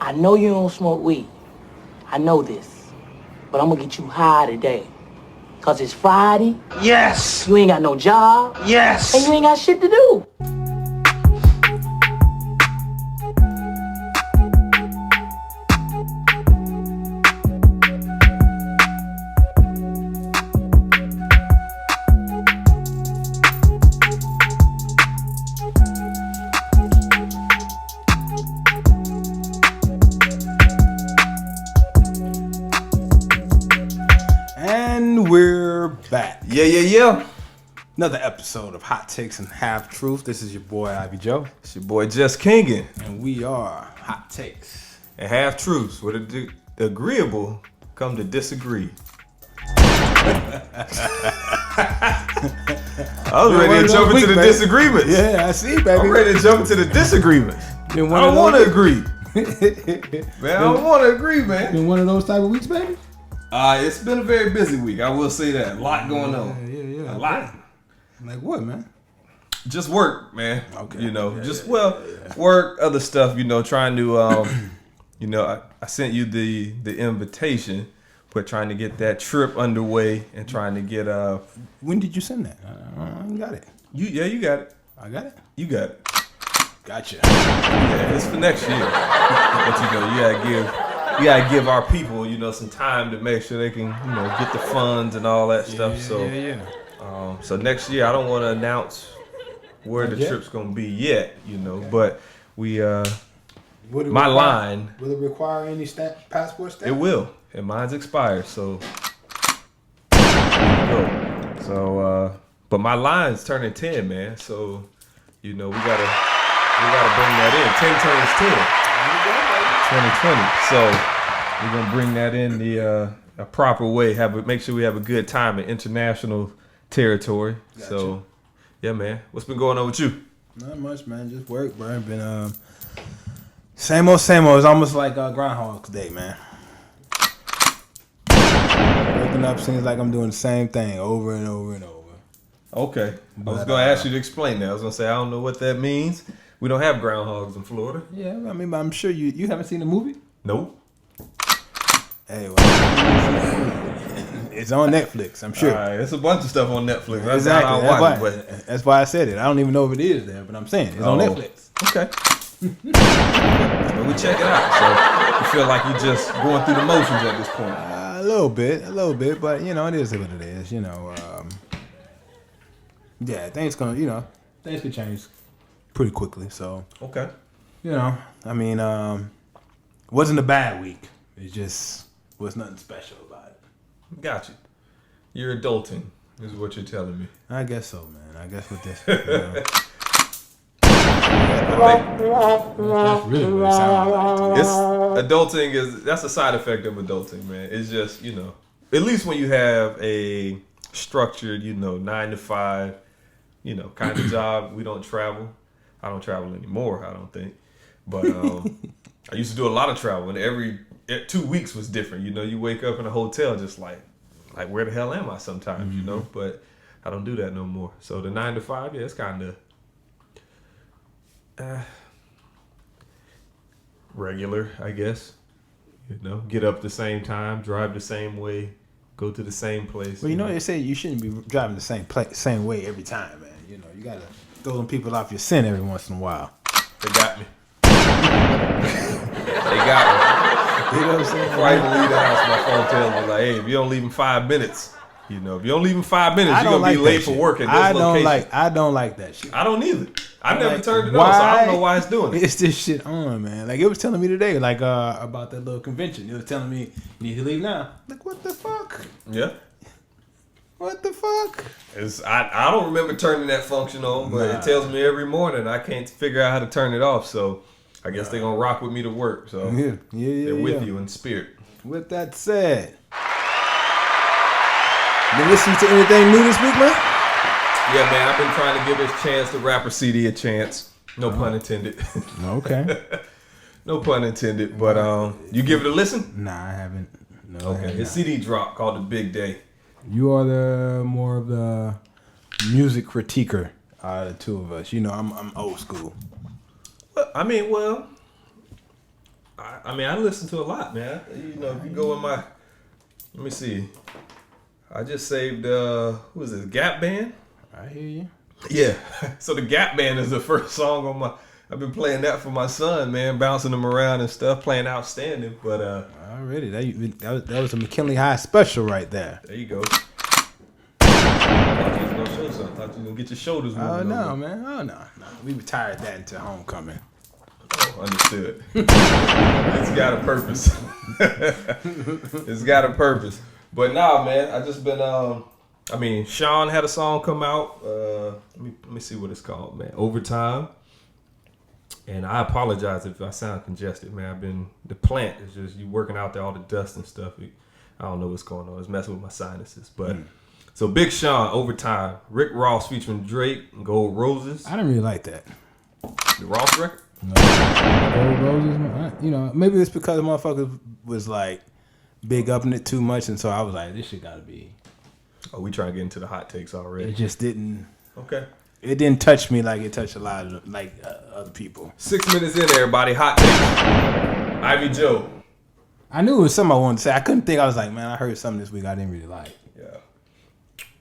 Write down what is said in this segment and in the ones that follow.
I know you don't smoke weed. I know this. But I'm gonna get you high today. Cause it's Friday. Yes! You ain't got no job. Yes! And you ain't got shit to do. And we're back. Yeah. Another episode of Hot Takes and Half Truth. This is your boy Ivy Joe, It's your boy Just Kingin. and we are Hot Takes. And half truths with the agreeable come to disagree. I was ready to jump into the disagreements. Yeah, I see, baby. I'm ready to jump into the disagreements. Been I one of don't those- want to agree. Man, I don't want to agree, man. Been one of those type of weeks, baby. It's been a very busy week. I will say that. A lot going on. Yeah. A lot. Like what, man? Just work, man. Okay. You know, work, other stuff, trying to, I sent you the invitation, but trying to get that trip underway and trying to get, When did you send that? I got it. you got it. I got it. You got it. Gotcha. Yeah, it's for next year. But you gotta give our people, some time to make sure they can, get the funds and all that stuff. So next year, I don't want to announce where the trip's gonna be yet, but we my line. Will it require any passport stamp? It will, and mine's expired, so there you go. So but my line's turning 10, man. So we gotta bring that in. 10 turns 10. 2020. So we're gonna bring that in the a proper way. Make sure we have a good time in international territory. Gotcha. So yeah, man. What's been going on with you? Not much, man. Just work, bro. Been same old. It's almost like Groundhog's Day, man. Waking up seems like I'm doing the same thing over and over and over. Okay. I was gonna ask you to explain that. I was gonna say I don't know what that means. We don't have groundhogs in Florida. Yeah, I mean, I'm sure you haven't seen the movie. Nope. Hey, well, it's on Netflix. I'm sure. All right, it's a bunch of stuff on Netflix. Exactly. But That's why I said it. I don't even know if it is there, but I'm saying it's on Netflix. Okay. But we check it out. So you feel like you're just going through the motions at this point. A little bit, but it is what it is. Yeah, things could change pretty quickly. So Okay. I mean, wasn't a bad week. It just was nothing special about it. Got you. You're adulting, is what you're telling me. I guess so, man. I guess with this, that's really what it sounds like. That's a side effect of adulting, man. It's just, at least when you have a structured, 9 to 5, kind of job. We don't travel. I don't travel anymore, I don't think. But I used to do a lot of travel, and every 2 weeks was different. You wake up in a hotel just like where the hell am I sometimes, But I don't do that no more. So the 9 to 5, it's kind of regular, I guess. Get up the same time, drive the same way, go to the same place. Well, they say you shouldn't be driving the same way every time, man. You gotta throw them people off your scent every once in a while. They got me. They got me. You know what I'm saying? Before I even leave the house, my phone tells me like, "Hey, if you don't leave in 5 minutes, if you don't leave in 5 minutes, you're gonna be late for work at this location." I don't like that shit. I don't either. I never turned it on, so I don't know why it's doing it. It's this shit on, man. Like it was telling me today, about that little convention. It was telling me you need to leave now. Like what the fuck? Yeah. What the fuck? I don't remember turning that function on, but it tells me every morning. I can't figure out how to turn it off, so I guess they're gonna rock with me to work. So yeah, they're with you in spirit. With that said, been listening to anything new this week, man? Yeah, man, I've been trying to give this Chance the Rapper CD a chance. No pun intended. Okay. No pun intended. But you give it a listen? Nah, I haven't. No. Okay. His CD dropped called The Big Day. You are the more of the music critiquer out of the two of us. I'm old school. I I mean, I listen to a lot, man. You know, if you go in my, let me see. I just saved, who is this, Gap Band? I hear you. Yeah. So the Gap Band is the first song on my, I've been playing that for my son, man, bouncing him around and stuff, playing Outstanding. But already, that was a McKinley High special right there. there you go. I thought you was gonna show something. I thought you was gonna get your shoulders moving. Oh no, man. Oh no. We retired that until homecoming. Oh, understood. It's got a purpose. It's got a purpose. But nah, man, I just been I mean, Sean had a song come out. Let me see what it's called, man. Overtime. And I apologize if I sound congested, man. The plant is just, you working out there, all the dust and stuff. I don't know what's going on. It's messing with my sinuses. But so Big Sean, Overtime. Rick Ross featuring Drake, Gold Roses. I didn't really like that. The Ross record? No. Gold Roses, you know, maybe it's because the motherfucker was like big upping it too much, and so I was like, this shit gotta be. Oh, we trying to get into the hot takes already. It just didn't. Okay. It didn't touch me like it touched a lot of other people. 6 minutes in, everybody. Hot takes. Ivy Joe. I knew it was something I wanted to say. I couldn't think. I was like, man, I heard something this week I didn't really like. Yeah.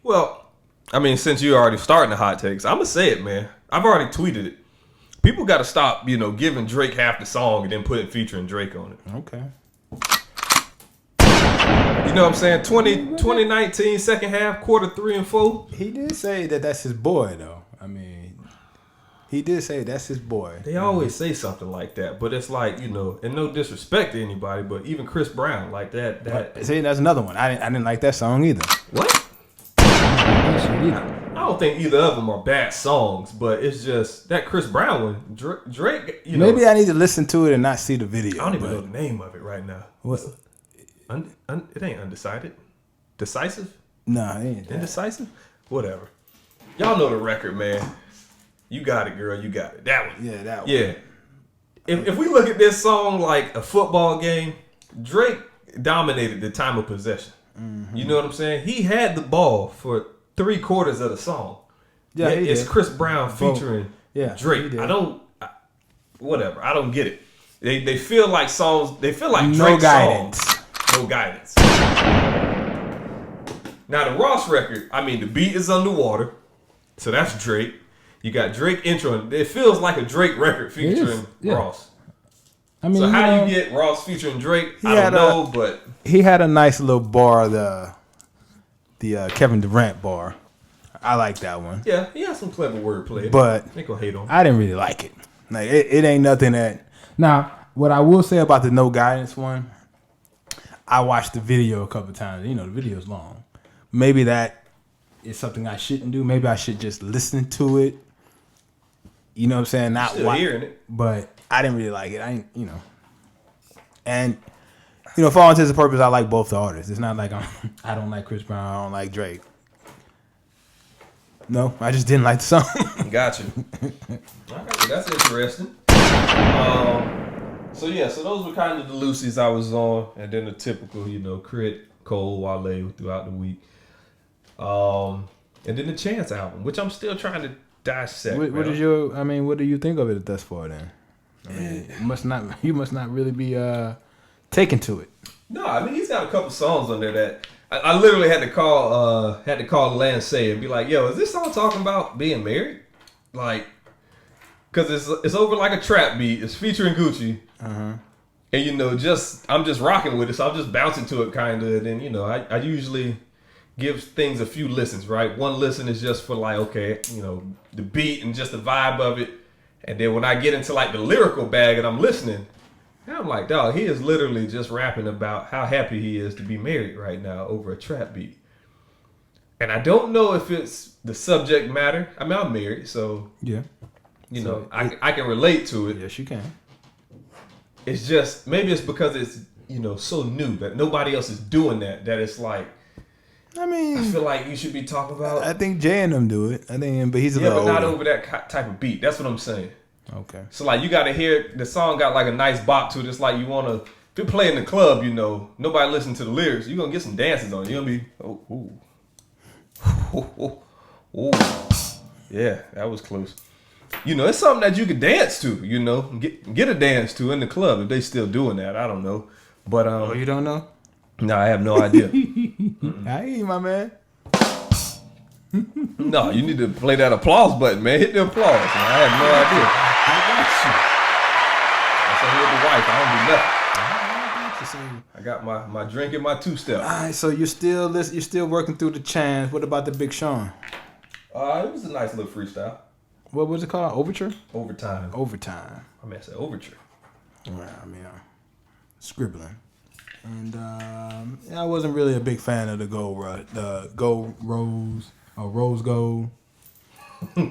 Well, I mean, since you're already starting the hot takes, I'm gonna say it, man. I've already tweeted it. People got to stop, you know, giving Drake half the song and then putting featuring Drake on it. Okay. You know what I'm saying? 2019, second half, quarter 3 and 4. He did say that that's his boy, though. I mean, he did say that's his boy. They always say something like that, but it's like, you know, and no disrespect to anybody, but even Chris Brown, like that. See, that's another one. I didn't like that song either. What? I don't think either of them are bad songs, but it's just that Chris Brown one, Drake. You know, maybe I need to listen to it and not see the video. I don't even know the name of it right now. What? It ain't Undecided. Decisive? Nah, it ain't that. Indecisive? Whatever. Y'all know the record, man. You got it, girl. You got it. That one. Yeah, that one. Yeah. If we look at this song like a football game, Drake dominated the time of possession. Mm-hmm. You know what I'm saying? He had the ball for 3/4 of the song. Yeah, it's Chris Brown featuring Drake. Whatever. I don't get it. They feel like songs. They feel like Drake songs. No guidance. Now the Ross record, I mean, the beat is underwater, so that's Drake. You got Drake intro. It feels like a Drake record featuring Ross. I mean, so how you get Ross featuring Drake? I don't know, but he had a nice little bar, the Kevin Durant bar. I like that one. Yeah, he has some clever wordplay. But ain't gonna hate on him. I didn't really like it. Like it ain't nothing that. Now, what I will say about the No Guidance one, I watched the video a couple times. You know, the video's long. Maybe that is something I shouldn't do. Maybe I should just listen to it. You know what I'm saying? Not still hearing it. But I didn't really like it. I ain't, you know. And, you know, for all intents and purposes, I like both the artists. It's not like I don't like Chris Brown, I don't like Drake. No, I just didn't like the song. Gotcha. All right, that's interesting. So those were kind of the Lucy's I was on, and then the typical, you know, Crit, Cole, Wale throughout the week. And then the Chance album, which I'm still trying to dissect. What do you think of it thus far then? I mean, you must not really be taken to it. No, I mean, he's got a couple songs on there that I literally had to call Lance and be like, yo, is this song talking about being married? Like, because it's over like a trap beat. It's featuring Gucci. Uh-huh. And, you know, I'm just rocking with it. So I'm just bouncing to it kind of. And then, you know, I usually give things a few listens, right? One listen is just for like, okay, you know, the beat and just the vibe of it. And then when I get into like the lyrical bag and I'm listening, I'm like, dog, he is literally just rapping about how happy he is to be married right now over a trap beat. And I don't know if it's the subject matter. I mean, I'm married, so yeah, you know, I can relate to it. Yes, you can. It's just maybe it's because it's, you know, so new that nobody else is doing that it's like, I mean, I feel like you should be talking about. I think Jay and them do it. I think, but he's a little older. Not over that type of beat. That's what I'm saying. Okay. So like you got to hear the song got like a nice bop to it. It's like you want to. If you play in the club, you know, nobody listen to the lyrics. You're gonna get some dances on. You're gonna be yeah, that was close. you know, it's something that you could dance to. You know, get a dance to in the club if they still doing that. I don't know, but Oh, you don't know? no, I have no idea. I ain't my man. No, you need to play that applause button, man. Hit the applause. Man. I have no idea. I got That's with the wife. I don't do nothing. I got my drink and my two-step. All right, so you're still working through the chants. What about the Big Sean? It was a nice little freestyle. What was it called? Overture? Overtime. I mean, I said overture. Well, I mean, scribbling. And I wasn't really a big fan of the gold rose or rose gold.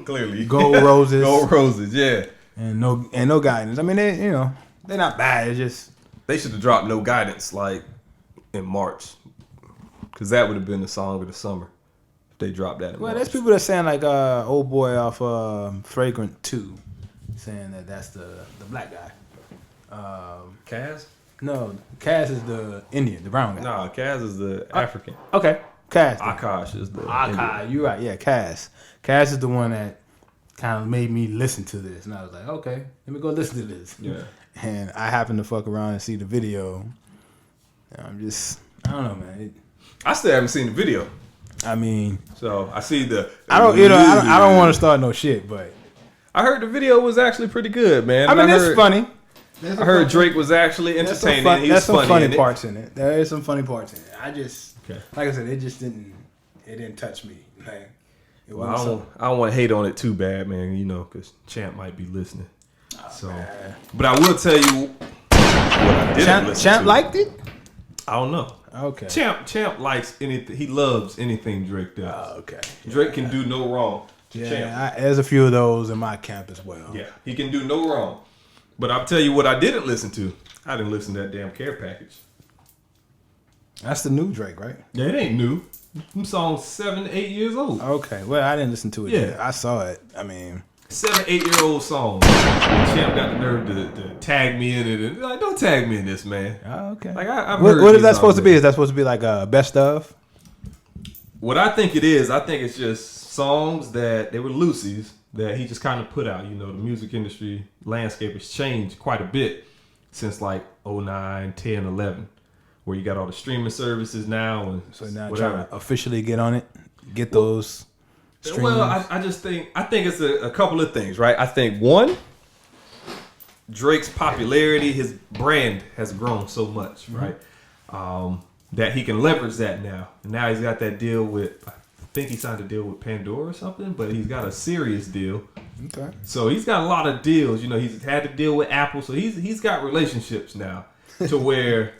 Clearly, gold roses, gold roses, yeah. And no guidance. I mean, they're not bad. It's just they should have dropped No Guidance like in March, because that would have been the song of the summer if they dropped that. In March. There's people that saying like old boy off Fragrant 2, saying that's the black guy. Kaz? No, Kaz is the Indian, the brown guy. Nah, Kaz is the African. Okay, Kaz. Akash is the Akash. You're right. Yeah, Kaz. Kaz is the one that kind of made me listen to this, and I was like, okay, let me go listen to this. Yeah. And I happened to fuck around and see the video. And I don't know, man. I still haven't seen the video. I mean, so I see I don't want to start no shit, but I heard the video was actually pretty good, man. I mean, it's funny. I heard Drake was actually entertaining. There's some funny parts in it. There is some funny parts in it. Like I said, it didn't touch me. Like, I don't want to hate on it too bad, man. You know, because Champ might be listening. Man. But I will tell you what I didn't listen Champ to. liked it? I don't know. Okay. Champ likes anything. He loves anything Drake does. Oh, okay. Drake can do no wrong. There's a few of those in my camp as well. Yeah, he can do no wrong. But I'll tell you what I didn't listen to. I didn't listen to that damn Care Package. That's the new Drake, right? Yeah, it ain't new. Them songs 7 to 8 years old. Okay, well, I didn't listen to it yet. I saw it. I mean, 7, 8 year old songs. Champ got the nerve to tag me in it, and like, don't tag me in this, man. Oh, okay. Like I've heard what is that supposed to be? Is that supposed to be like a best of? What I think it is, I think it's just songs that they were loosies that he just kind of put out. You know, the music industry landscape has changed quite a bit since like 09, 10, 11, where you got all the streaming services now. And so now whatever. trying to officially get on it, get those streams. Well, I think it's a couple of things, right? I think one, Drake's popularity, his brand has grown so much, right? That he can leverage that now. And now he's got that deal with, I think he signed a deal with Pandora or something, but he's got a serious deal. Okay. So he's got a lot of deals. You know, he's had to deal with Apple, so he's got relationships now to where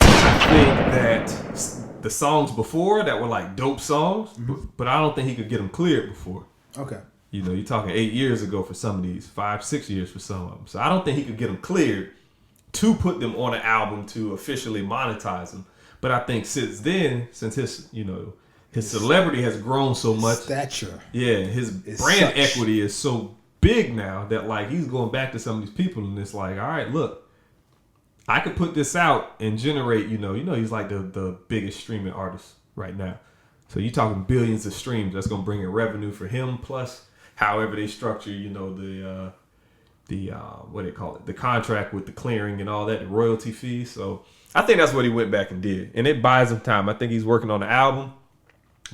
I think that the songs before that were like dope songs, but I don't think he could get them cleared before. Okay. You know, you're talking 8 years ago for some of these, 5, 6 years for some of them. So I don't think he could get them cleared to put them on an album to officially monetize them. But I think since then, since his celebrity has grown so much, stature, his brand equity is so big now that like he's going back to some of these people and it's like, all right, look, I could put this out and generate, he's like the biggest streaming artist right now. So you're talking billions of streams. That's going to bring in revenue for him. Plus, however they structure, the what do they call it? The contract with the clearing and all that, the royalty fees. So I think that's what he went back and did. And it buys him time. I think he's working on the album,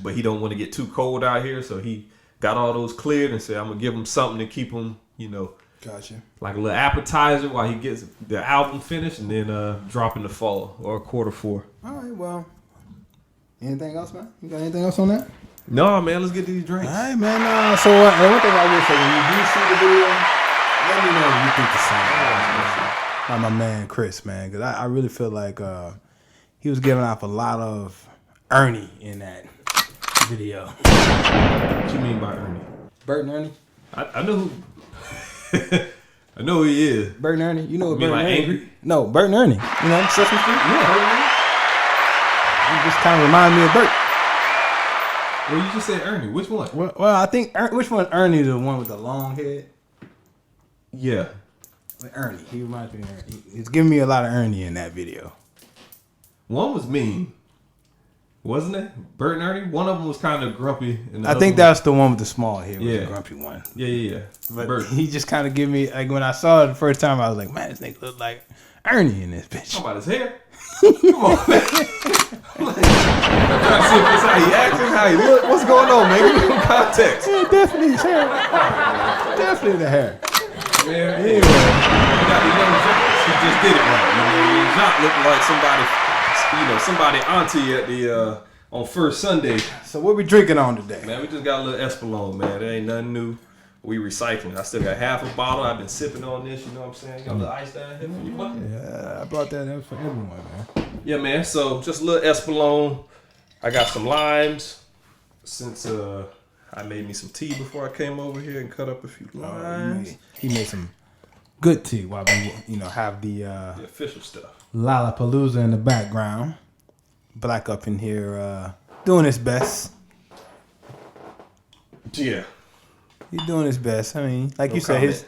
but he don't want to get too cold out here. So he got all those cleared and said, I'm going to give him something to keep him, Gotcha. like a little appetizer while he gets the album finished and then drop in the fall or Q4. All right, well, anything else, man? You got anything else on that? No, man, let's get these drinks. All right, man. So one thing I will say, when you do see the video, let me know what you think the song. Like my man Chris, man, because I really feel like he was giving off a lot of Ernie in that video. What you mean by Ernie? Bert and Ernie? I know who. I know who he is. Bert and Ernie. You know what you Bert mean and like Ernie? Angry? No, Bert and Ernie. You know, Sesame Street? Yeah. You just kind of remind me of Bert. Well, you just said Ernie. Which one? Well, I think which one? Ernie, the one with the long head. Yeah. Like Ernie. He reminds me of Ernie. He's giving me a lot of Ernie in that video. One was mean. Wasn't it? Bert and Ernie? One of them was kind of grumpy. And I think that's the one with the small hair. Yeah. The grumpy one. Yeah. But Bert. he just kind of give me, like, when I saw it the first time, I was like, man, this nigga look like Ernie in this bitch. How about his hair? Come on, man. I'm trying to see if it's how he acting, how he look. What's going on, man? Give me some context. Yeah, definitely his hair. Definitely the hair. Man, anyway. You got the young Jacques. He just did it right. Young Jacques looked like somebody auntie at the on first Sunday. So what we drinking on today? Man, we just got a little Espolon, man. There ain't nothing new. We recycling. I still got half a bottle. I've been sipping on this, you know what I'm saying? Got a little ice down here for you, buddy. Yeah, I brought that up for everyone, man. Yeah, man. So just a little Espolon. I got some limes. Since I made me some tea before I came over here and cut up a few limes. He made some good tea while we, have the official stuff. Lollapalooza in the background. Black up in here doing his best. Yeah. He's doing his best. I mean, like you said, his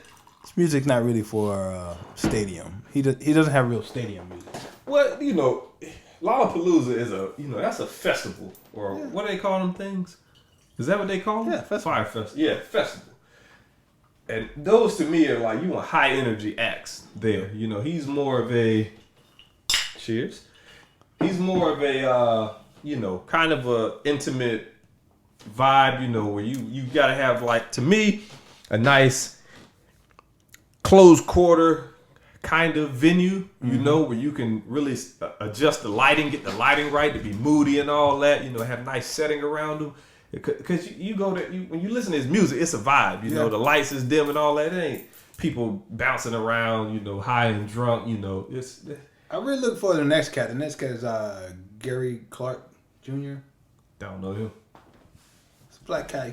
music's not really for stadium. He doesn't have real stadium music. Well, Lollapalooza is that's a festival. Or what do they call them things? Is that what they call them? Yeah, festival. Fire festival. Yeah, festival. And those to me are like, you want high energy acts there. He's more of a, cheers. He's more of a, kind of a intimate vibe, where you got to have, like, to me, a nice closed quarter kind of venue, where you can really adjust the lighting, get the lighting right to be moody and all that, have nice setting around them. Because you go there, when you listen to his music, it's a vibe, the lights is dim and all that. It ain't people bouncing around, high and drunk, it's... I really look forward to the next cat. The next cat is Gary Clark Jr. Don't know him. It's a black cat.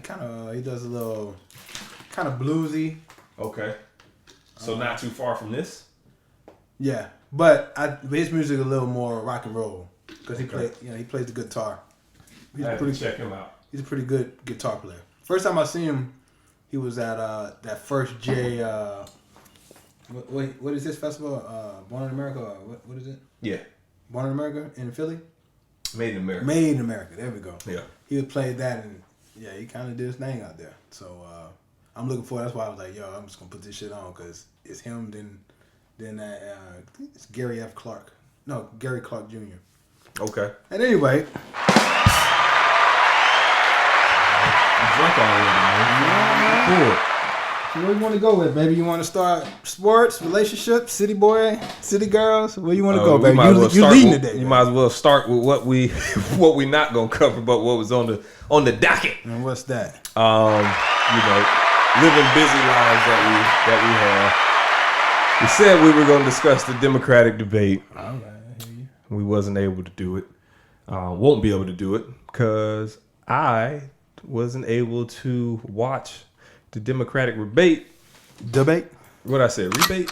He does a little kind of bluesy. Okay. So not too far from this? Yeah. But his music is a little more rock and roll. Because he plays the guitar. Check him out. He's a pretty good guitar player. First time I seen him, he was at that first J what is this festival? Born in America? Or what is it? Yeah. Born in America in Philly? Made in America. Made in America. There we go. Yeah. He would play that, and he kind of did his thing out there. So I'm looking for it. That's why I was like, yo, I'm just going to put this shit on because it's him, then that, it's Gary Clark Jr. Okay. And anyway. I'm drunk already, man. Cool. So where you want to go with, baby? You want to start sports, relationships, city boy, city girls? Where you want to go, baby? You leading today. You might as well start with what we not gonna cover, but what was on the docket. And what's that? Living busy lives that we have. We said we were gonna discuss the Democratic debate. All right, I hear you. We wasn't able to do it. Won't be able to do it because I wasn't able to watch the Democratic debate. What I said, rebate?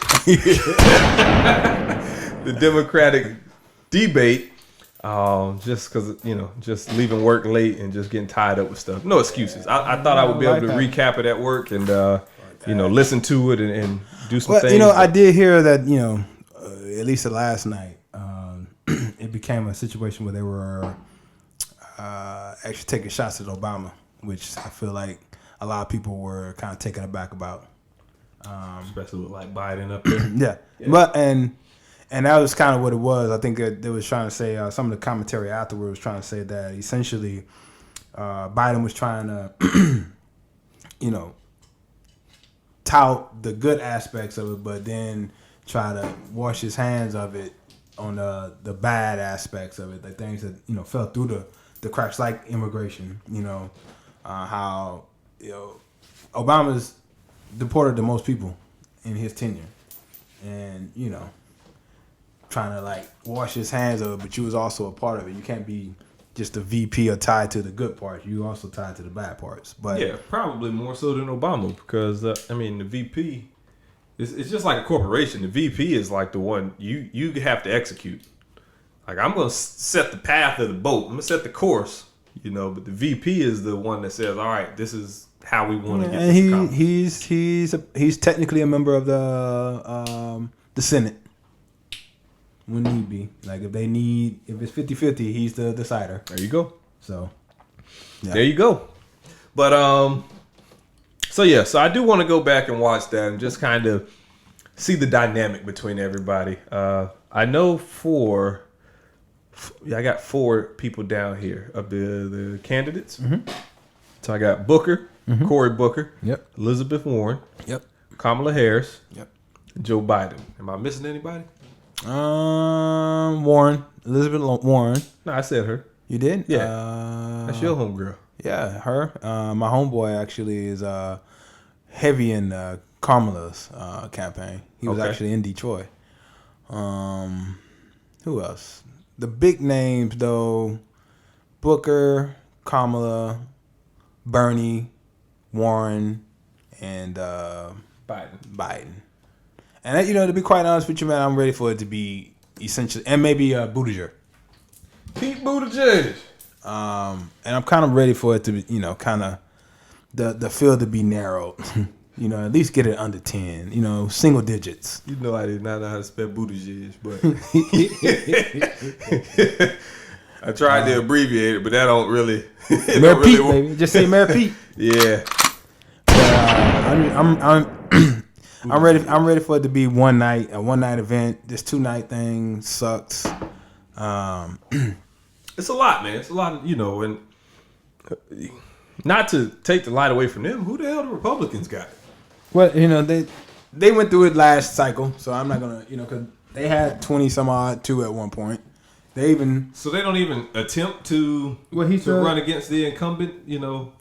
The Democratic debate. Just because, just leaving work late and just getting tied up with stuff. No excuses. I thought I would be able to recap it at work and, listen to it and do some things. I did hear that, at least the last night, it became a situation where they were actually taking shots at Obama, which I feel like a lot of people were kind of taken aback about. Especially with like Biden up there. Yeah. But and that was kind of what it was. I think that they was trying to say some of the commentary afterwards was trying to say that essentially Biden was trying to tout the good aspects of it, but then try to wash his hands of it on the bad aspects of it, the things that fell through the cracks, like immigration. How Obama's deported the most people in his tenure, and trying to like wash his hands of it, but you was also a part of it. You can't be just a VP or tied to the good parts. You also tied to the bad parts. But yeah, probably more so than Obama because the VP it's just like a corporation. The VP is like the one you have to execute. Like I'm gonna set the path of the boat. I'm gonna set the course. But the VP is the one that says, all right, this is how we want to get this accomplished. He's technically a member of the Senate. when need be. Like if it's 50-50, he's the decider. There you go. So yeah. There you go. But so I do want to go back and watch that and just kind of see the dynamic between everybody. I know I got 4 people down here of the candidates. Mm-hmm. So I got Booker, Cory Booker, Elizabeth Warren, Kamala Harris, Joe Biden. Am I missing anybody? Warren, Elizabeth Warren. No, I said her. You did? Yeah. That's your homegirl. Yeah, her. My homeboy actually is heavy in Kamala's campaign. He was actually in Detroit. Who else? The big names, though, Booker, Kamala, Bernie, Warren, and Biden. And, to be quite honest with you, man, I'm ready for it to be essentially, and maybe Buttigieg. Pete Buttigieg. And I'm kind of ready for it to be, kind of the field to be narrowed. At least get it under 10, single digits. I did not know how to spell Buttigieg, but I tried to abbreviate it, but that don't really. Mayor Pete, baby. Just say Mayor Pete. Yeah. But, I'm ready. I'm ready for it to be a one night event. This 2-night thing sucks. It's a lot, man. It's a lot, and not to take the light away from them. Who the hell the Republicans got? Well, they went through it last cycle, so I'm not gonna, because they had 20 some odd two at one point. So they don't even attempt to run against the incumbent,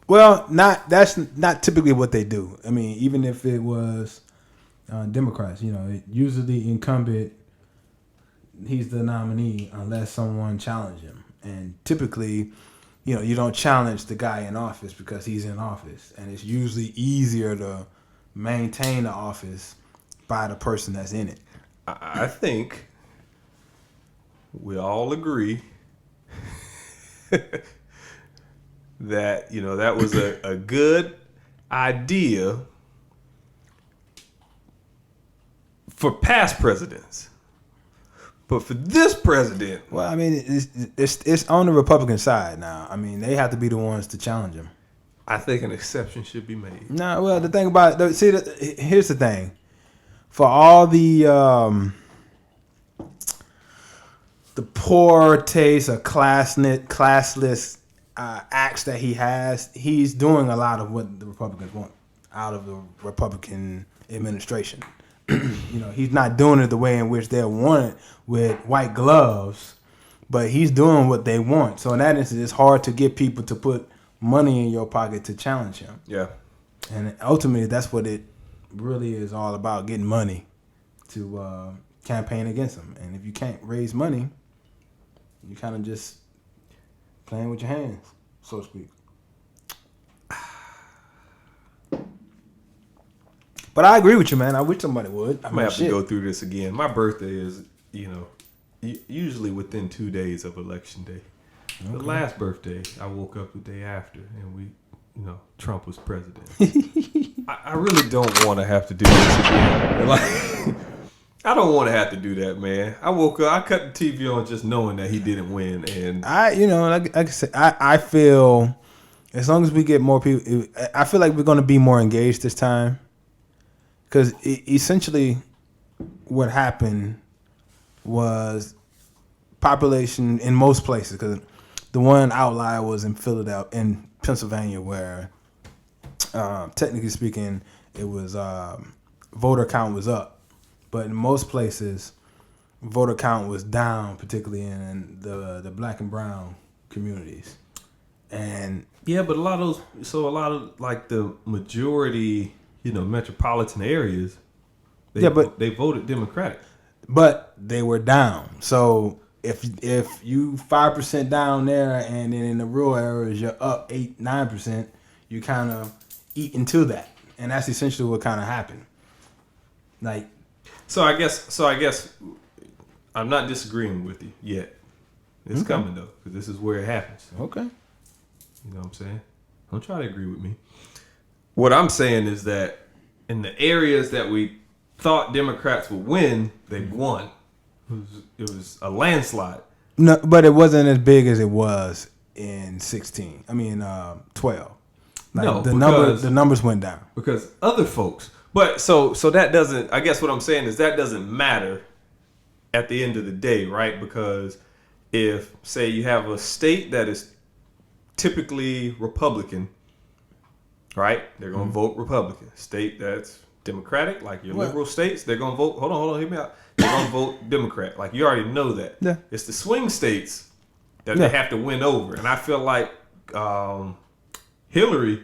Well, that's not typically what they do. I mean, even if it was Democrats, usually the incumbent, he's the nominee unless someone challenges him, and typically, you don't challenge the guy in office because he's in office, and it's usually easier to maintain the office by the person that's in it. I think we all agree that that was a good idea for past presidents, but for this president, well, I mean, it's on the Republican side now. I mean, they have to be the ones to challenge him. I think an exception should be made. No, well, the thing about here's the thing. For all the poor taste or classless acts that he has, he's doing a lot of what the Republicans want out of the Republican administration. He's not doing it the way in which they want it with white gloves, but he's doing what they want. So in that instance, it's hard to get people to put money in your pocket to challenge him. Yeah. And ultimately, that's what it really is all about, getting money to campaign against him. And if you can't raise money, you kind of just playing with your hands, so to speak. But I agree with you, man. I wish somebody would. I might have to go through this again. My birthday is, usually within 2 days of Election Day. Okay. The last birthday, I woke up the day after, and Trump was president. I really don't want to have to do this again. I don't want to have to do that, man. I woke up, I cut the TV on just knowing that he didn't win, and like I said, I feel as long as we get more people, I feel like we're going to be more engaged this time, because essentially, what happened was population in most places, because the one outlier was in Pennsylvania, where technically speaking, it was voter count was up. But in most places, voter count was down, particularly in the black and brown communities. And yeah, but a lot of like the majority, metropolitan areas, they voted Democratic. But they were down. So if you 5% down there, and then in the rural areas you're up 8-9%, you kind of eat into that, and that's essentially what kind of happened. So I guess I'm not disagreeing with you yet. It's coming though, because this is where it happens. Okay. You know what I'm saying? Don't try to agree with me. What I'm saying is that in the areas that we thought Democrats would win, they won. It was a landslide. No, but it wasn't as big as it was in 16. I mean, 12. Like No, the numbers went down because other folks. But so that doesn't. I guess what I'm saying is that doesn't matter at the end of the day, right? Because if say you have a state that is typically Republican, right? They're going to vote Republican. State that's Democratic, like your liberal states, they're going to vote. Hold on, hear me out. They're going to vote Democrat. Like you already know that. Yeah. It's the swing states that they have to win over, and I feel like Hillary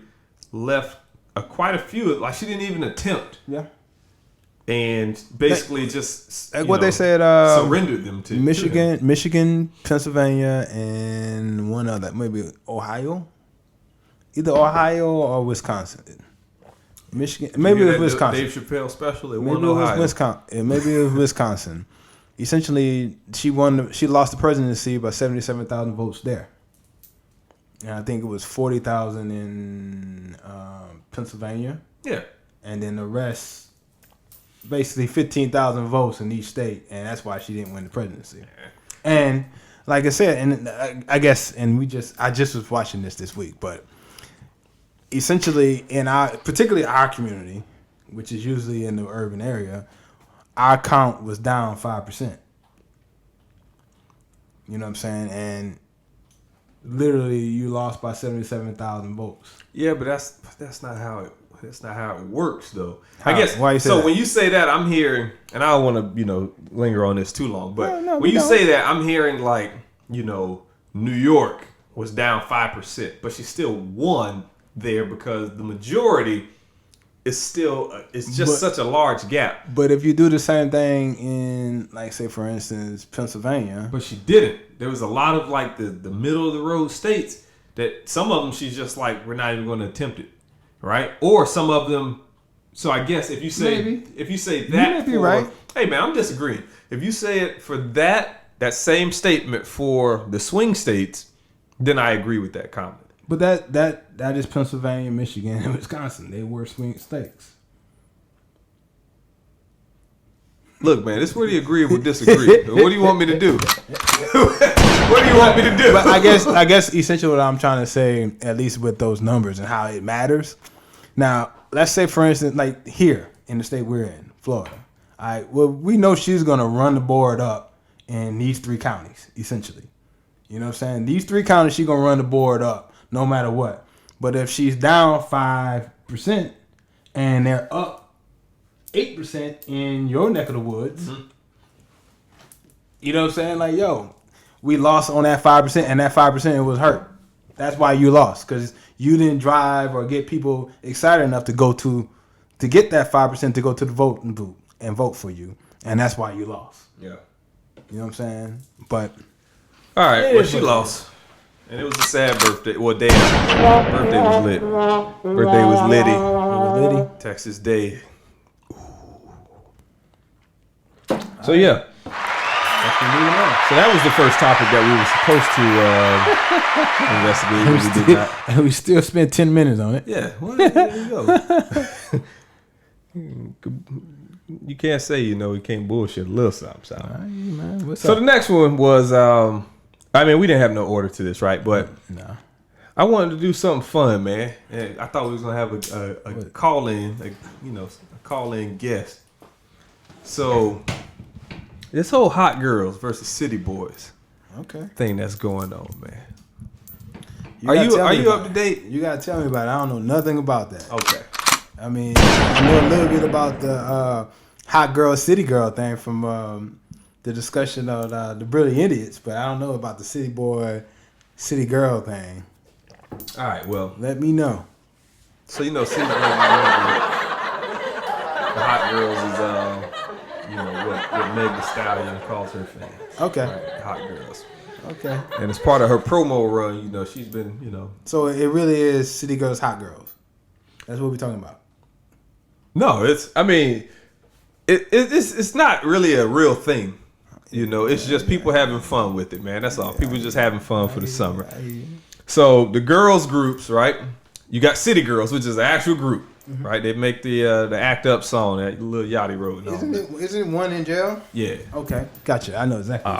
left quite a few. Like she didn't even attempt. Yeah. And basically just like what they said, surrendered them to Michigan, Pennsylvania, and one other, maybe Ohio. Either Ohio or Wisconsin. Michigan, maybe it was Wisconsin. Dave Chappelle special. Maybe it was Wisconsin. Maybe it was Wisconsin. Essentially, she lost the presidency by 77,000 votes there, and I think it was 40,000 in Pennsylvania. Yeah, and then the rest. Basically 15,000 votes in each state, and that's why she didn't win the presidency. And like I said, and I guess, and I just was watching this week, but essentially particularly our community, which is usually in the urban area, our count was down 5%. You know what I'm saying? And literally, you lost by 77,000 votes. Yeah, but that's not how it. That's not how it works, though. How? I guess. Why you say so that? when you say that, I'm hearing, and I don't want to, linger on this too long. But when you say that, I'm hearing like, New York was down 5%, but she still won there because the majority is still. It's just such a large gap. But if you do the same thing in, like, say for instance, Pennsylvania, but she didn't. There was a lot of like the middle of the road states that some of them she's just like, we're not even going to attempt it. Right, or some of them. So I guess if you say that, you may be right. Hey man, I'm disagreeing. If you say it for that same statement for the swing states, then I agree with that comment. But that is Pennsylvania, Michigan, and Wisconsin. They were swing states. Look, man, this is where the agree will disagree. What do you want me to do? What do you want me to do? But I guess essentially what I'm trying to say, at least with those numbers and how it matters. Now, let's say, for instance, like here in the state we're in, Florida. All right, well, we know she's going to run the board up in these 3 counties, essentially. You know what I'm saying? These 3 counties, she's going to run the board up no matter what. But if she's down 5% and they're up 8% in your neck of the woods, you know what I'm saying? Like, yo, we lost on that 5%, and that 5% was hurt. That's why you lost, because you didn't drive or get people excited enough to get that 5% to go to the voting booth and vote for you, and that's why you lost. Yeah, you know what I'm saying? But all right, well, she lost, and it was a sad birthday. Well, day after. Birthday was lit. Birthday was litty. It was litty. Texas Day. So yeah. So that was the first topic that we were supposed to investigate. We did not. And we still spent 10 minutes on it. Yeah, well, there you go. You can't say we can't bullshit a little something. Right, man, so the next one was, we didn't have no order to this, right? But no. I wanted to do something fun, man. And I thought we was gonna have a call in, a call in guest. So. This whole hot girls versus city boys thing that's going on, man. Are you up to date? You gotta tell me about it. I don't know nothing about that. Okay. I mean, I know a little bit about the hot girl, city girl thing from the discussion of the Brilliant Idiots, but I don't know about the city boy, city girl thing. All right, well, let me know. So city girls, the hot girls is what Meg Thee Stallion calls her fans. Okay. Right? Hot girls. Okay. And as part of her promo run, she's been, So it really is city girls, hot girls. That's what we're talking about. No, it's not really a real thing. It's just people having fun with it, man. That's all. People just having fun for the summer. So the girls groups, right? You got City Girls, which is an actual group. right? They make the Act Up song that Lil Yachty wrote. Isn't one in jail? Yeah. Okay, gotcha. I know exactly.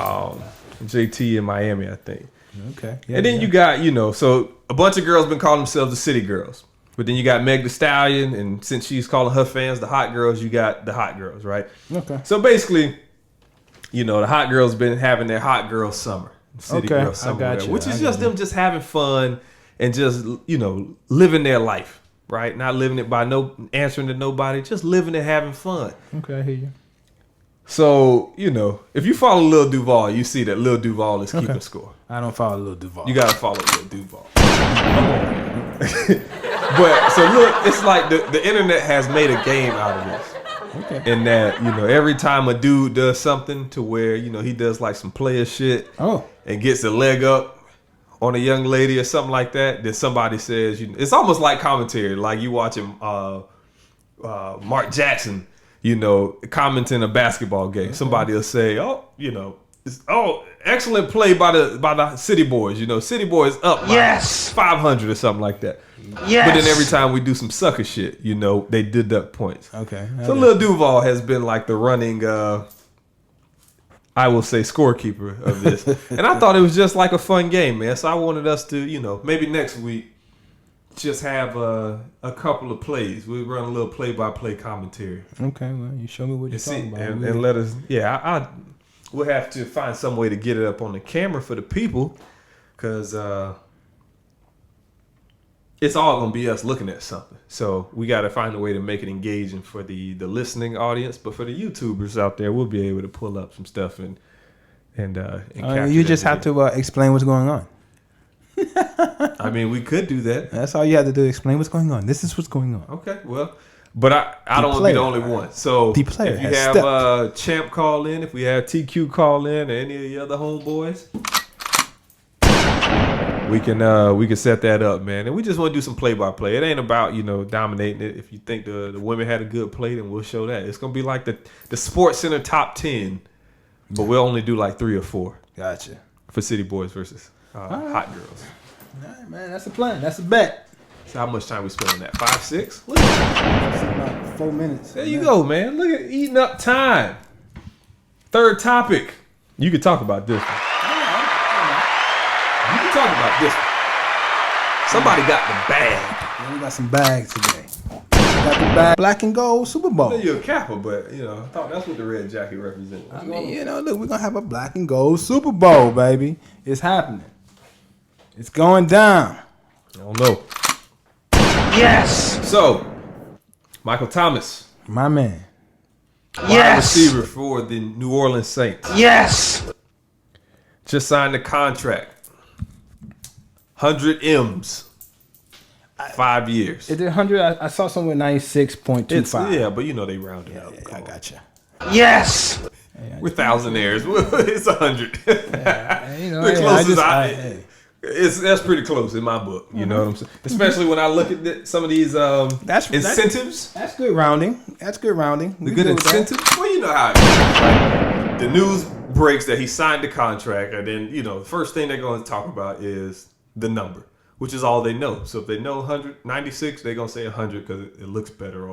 JT in Miami, I think. Okay. Yeah, and then you got, so a bunch of girls been calling themselves the City Girls. But then you got Meg Thee Stallion, and since she's calling her fans the Hot Girls, you got the Hot Girls, right? Okay. So basically, the Hot Girls been having their Hot Girl summer. City Girl summer, I got you. which is just them just having fun and just, living their life, right? Not living it by answering to nobody, just living it, having fun. Okay, I hear you. So, if you follow Lil Duval, you see that Lil Duval is keeping score. I don't follow Lil Duval. You gotta follow Lil Duval. Come on. But so look, it's like the internet has made a game out of this. Okay. In that, every time a dude does something to where, he does like some player shit and gets a leg up on a young lady or something like that, then somebody says, it's almost like commentary, like you watching Mark Jackson, commenting a basketball game. Somebody will say, excellent play by the City Boys. City Boys up by 500 or something like that. Yes. But then every time we do some sucker shit, they deduct points. Okay. So Lil Duval has been like the running, I will say, scorekeeper of this. And I thought it was just like a fun game, man. So I wanted us to, maybe next week, just have a couple of plays. We'll run a little play-by-play commentary. Okay, well, you show me what you're talking about. And let us, we'll have to find some way to get it up on the camera for the people, because it's all going to be us looking at something. So we got to find a way to make it engaging for the listening audience, but for the YouTubers out there, we'll be able to pull up some stuff and capture you just have to explain what's going on. I mean, we could do that. That's all you have to do. Explain what's going on. This is what's going on. Okay, well, but I don't want to be the only one. So the player, if you have Champ call in, if we have TQ call in, or any of the other homeboys, we can set that up, man. And we just want to do some play by play. It ain't about dominating it. If you think the women had a good play, then we'll show that. It's gonna be like the Sports Center top 10, but we'll only do like 3 or 4. Gotcha. For City Boys versus Hot Girls. All right, man. That's the plan. That's the bet. So how much time we spend on that? 5, 6? Look at that. About 4 minutes. There you go, man. Look at eating up time. Third topic. You can talk about this one. You can talk about this one. Somebody got the bag. Yeah, we got some bags today. Got the bag. Black and gold Super Bowl. I know you're a Kappa, but I thought that's what the red jacket represents. I mean, look, we're gonna have a black and gold Super Bowl, baby. It's happening. It's going down. I don't know. Yes. So, Michael Thomas, my man. Wide receiver for the New Orleans Saints. Yes. Just signed a contract. 100 M's. 5 years. Is it 100? I saw somewhere 96.25. Yeah, but they rounded up. I gotcha. Yes. We're thousandaires. It's 100. The closest that's pretty close in my book. You know what I'm saying? Especially when I look at some of these incentives. That's good rounding. The good incentives. Well, you know how it is, right? The news breaks that he signed the contract, and then the first thing they're going to talk about is the number, which is all they know. So if they know 196, they're going to say 100 because it looks better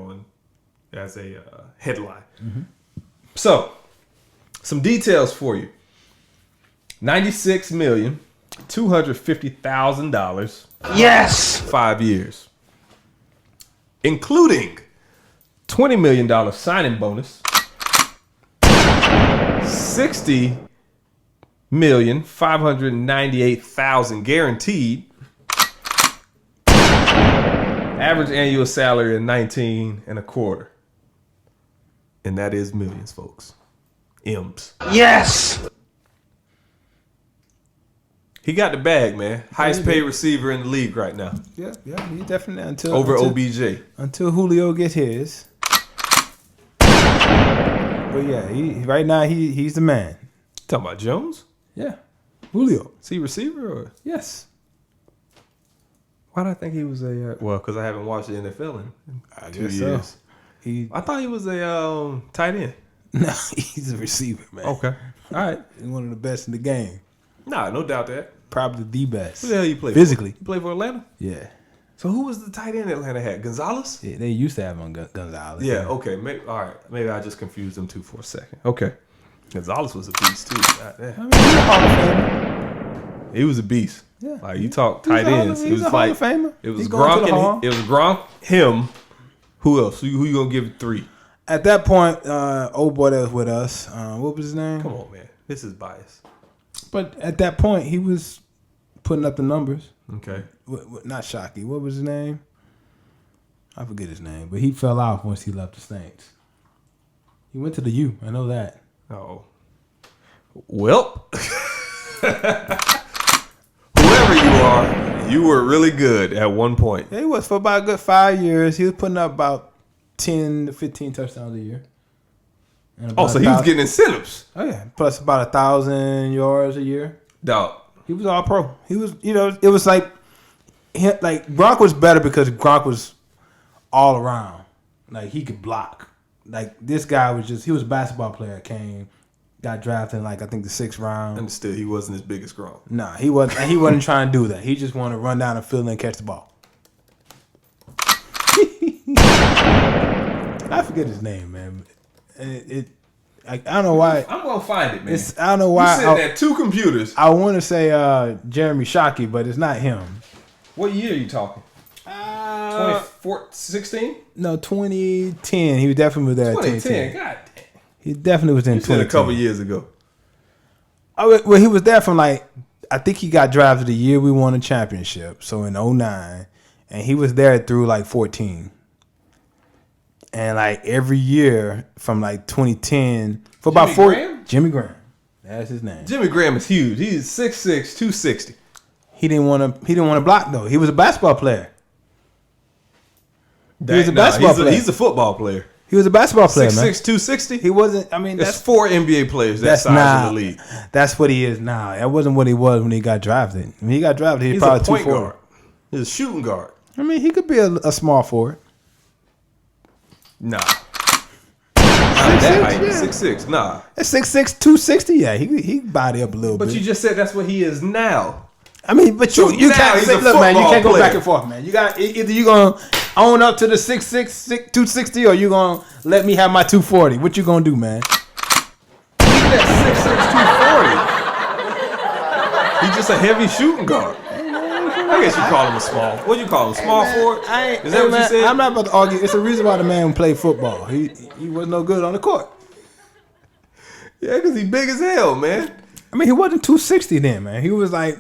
as a headline. Mm-hmm. So, some details for you. $96,250,000. Yes. 5 years. Including $20 million signing bonus. $60,598,000 guaranteed. Average annual salary of 19 and a quarter. And that is millions, folks. M's. Yes. He got the bag, man. Highest paid receiver in the league right now. Yeah, he definitely over OBJ. Until Julio gets his. But yeah, right now he's the man. Talking about Jones? Yeah. Julio. Is he receiver or? Yes. Why do I think he was a because I haven't watched the NFL in 2 years. So. I thought he was a tight end. No, he's a receiver, man. Okay. All right. He's one of the best in the game. Nah, no doubt that. Probably the best. Who the hell you play physically? For? You play for Atlanta? Yeah. So who was the tight end Atlanta had? Gonzalez? Yeah, they used to have him on Gonzalez. Yeah, okay. All right. Maybe I just confused them two for a second. Okay. Gonzalez was a beast, too. God damn. I mean, he's a Hall of Famer. He was a beast. Yeah. Like, you talk tight ends. He was a Hall of Famer. It was He's going to the Hall. Gronk. It was Gronk, him. Who else? Who you going to give it 3? At that point, old boy that was with us, what was his name? Come on, man. This is bias. But at that point, he was putting up the numbers. Okay. Not Shockey. What was his name? I forget his name. But he fell off once he left the Saints. He went to the U. I know that. Oh. Well. Whoever you are, you were really good at one point. Yeah, he was for about a good 5 years. He was putting up about 10 to 15 touchdowns a year. So he was getting incentives. Oh, yeah. Plus about 1,000 yards a year. Dog. He was all pro. He was, it was like Gronk was better because Gronk was all around. Like, he could block. Like, this guy was he was a basketball player, got drafted in, like, I think the 6th round. And still, he wasn't as big as Gronk. Nah, he wasn't. And he wasn't trying to do that. He just wanted to run down the field and catch the ball. I forget his name, man. I don't know why. I'm gonna find it, man. I don't know why. You said that 2 computers. I want to say Jeremy Shockey, but it's not him. What year are you talking? 2016? No, 2010. He was definitely there. 2010. God damn. He definitely was in 2010. You said a couple years ago. Well, he was there from I think he got drafted the year we won a championship. So in 2009, and he was there through 2014. And every year from 2010 for about 4 years. Jimmy Graham. That's his name. Jimmy Graham is huge. He's 6'6", 260. He didn't want to block though. He was a basketball player. He's a football player. He was a basketball player, 6'6", man. 260. He wasn't. I mean, that's 4 NBA players that size in the league. That's what he is now. That wasn't what he was when he got drafted. When he got drafted, he's probably a point 240. guard. He's a shooting guard. I mean, he could be a small forward. Nah. That height. 6'6". Nah. That's 6'6", 260. Yeah, he body up a little bit. But you just said that's what he is now. I mean, but you can't say, look, man, you can't go back and forth, man. You got either you gonna own up to the 6'6", 260, or you gonna let me have my 240. What you gonna do, man? Even at 6'6", 240. He's just a heavy shooting guard. I guess you call him a small. What do you call him? Small forward? Is that what you said? I'm not about to argue. It's a reason why the man played football. He was no good on the court. Yeah, because he's big as hell, man. I mean, he wasn't 260 then, man. He was I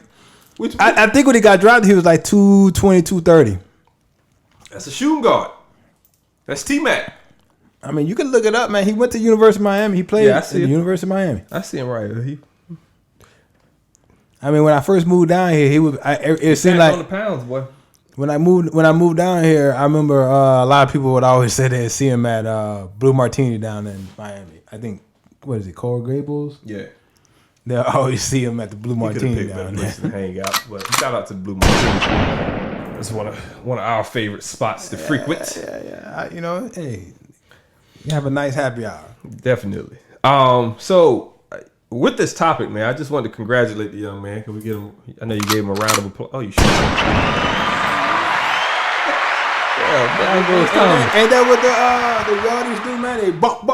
think when he got drafted, he was 220, 230. That's a shooting guard. That's T-Mac. I mean, you can look it up, man. He went to University of Miami. He played at the University of Miami. I see him right here. I mean, when I first moved down here, it seemed like on the pounds, boy. When I moved down here, I remember a lot of people would always say they'd see him at Blue Martini down in Miami. I think what is it, Coral Gables? Yeah. They'll always see him at the Blue Martini down there. To hang out, but shout out to the Blue Martini. It's one of our favorite spots to frequent. Yeah. Hey, you have a nice happy hour. Definitely. So with this topic, man, I just wanted to congratulate the young man. Can we get him? I know you gave him a round of applause. Oh, you should. Ain't that what the Yardies do, man? They buck.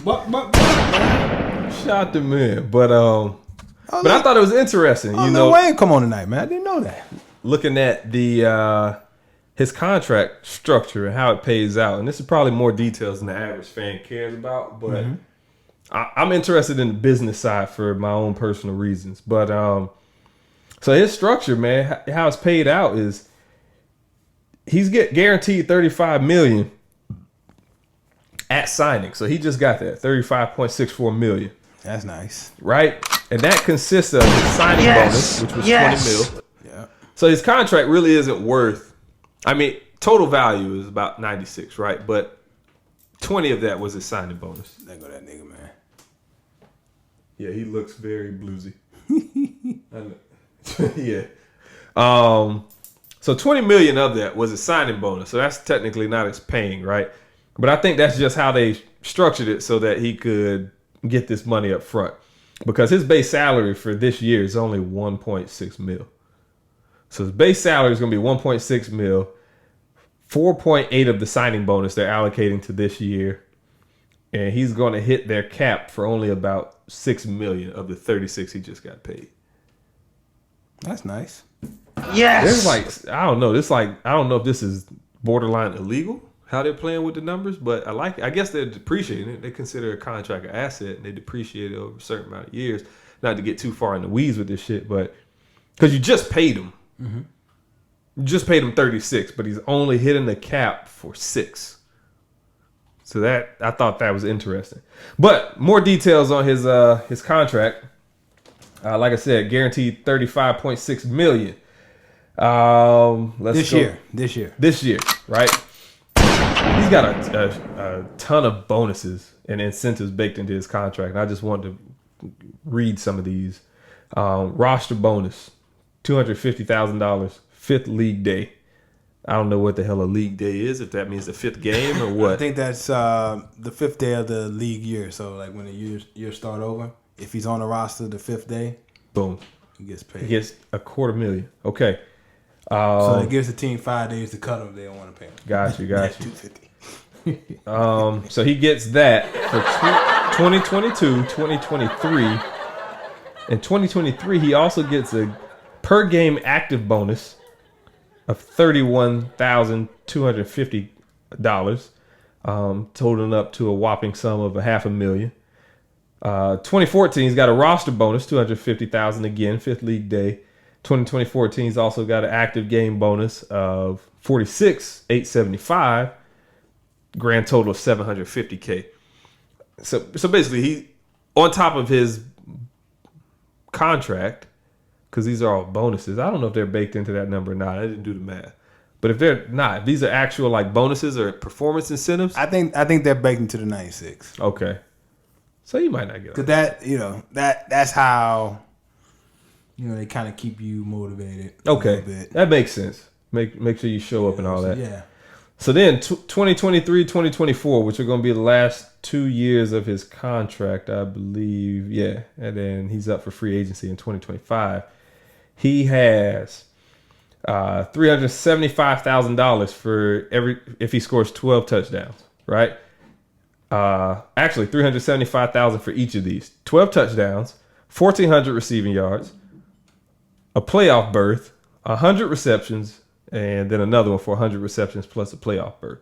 buck, man. Shout out to man. But I thought it was interesting. Wayne come on tonight, man. I didn't know that. Looking at the his contract structure and how it pays out, and this is probably more details than the average fan cares about, but I'm interested in the business side for my own personal reasons. But so his structure, man, how it's paid out is he's guaranteed $35 million at signing. So he just got that $35.64 million. That's nice, right? And that consists of his signing bonus, which was 20 mil. Yeah. So his contract really isn't worth. I mean, total value is about 96, right? But 20 of that was his signing bonus. There go that nigga, man. Yeah, he looks very bluesy. Yeah. So 20 million of that was his signing bonus. So that's technically not his paying, right? But I think that's just how they structured it so that he could get this money up front. Because his base salary for this year is only 1.6 mil. So his base salary is going to be 1.6 mil. 4.8 of the signing bonus they're allocating to this year. And he's going to hit their cap for only about 6 million of the 36 he just got paid. That's nice. Yes. There's like, I don't know. I don't know if this is borderline illegal, how they're playing with the numbers, but I guess they're depreciating it. They consider a contract an asset and they depreciate it over a certain amount of years. Not to get too far in the weeds with this shit, but because you just paid him. Mm-hmm. You just paid him 36, but he's only hitting the cap for 6. So that, I thought that was interesting. But more details on his contract. Like I said, guaranteed $35.6 million. This year, right? He's got a ton of bonuses and incentives baked into his contract. And I just wanted to read some of these. Roster bonus, $250,000, 5th league day. I don't know what the hell a league day is, if that means the 5th game or what. I think that's the 5th day of the league year. So like when the year start over, if he's on the roster the 5th day, boom, he gets paid. He gets $250,000. Okay. So it gives the team 5 days to cut him if they don't want to pay him. Got you. $250. So he gets that for 2022, 2023. In 2023, he also gets a per game active bonus of $31,250, totaling up to a whopping sum of $500,000. 2014, he's got a roster bonus, $250,000 again, 5th league day. 2014, he's also got an active game bonus of $46,875, grand total of $750K. So basically, he on top of his contract, because these are all bonuses. I don't know if they're baked into that number or not. I didn't do the math. But if they're not, if these are actual like bonuses or performance incentives, I think they're baked into the 96. Okay. So you might not get it. Because that's how they kind of keep you motivated. Okay. That makes sense. Make sure you show up and all that. Yeah. So then 2023, 2024, which are going to be the last 2 years of his contract, I believe. Yeah. And then he's up for free agency in 2025. He has $375,000 for if he scores 12 touchdowns, right? Actually, $375,000 for each of these. 12 touchdowns, 1,400 receiving yards, a playoff berth, 100 receptions, and then another one for 100 receptions plus a playoff berth.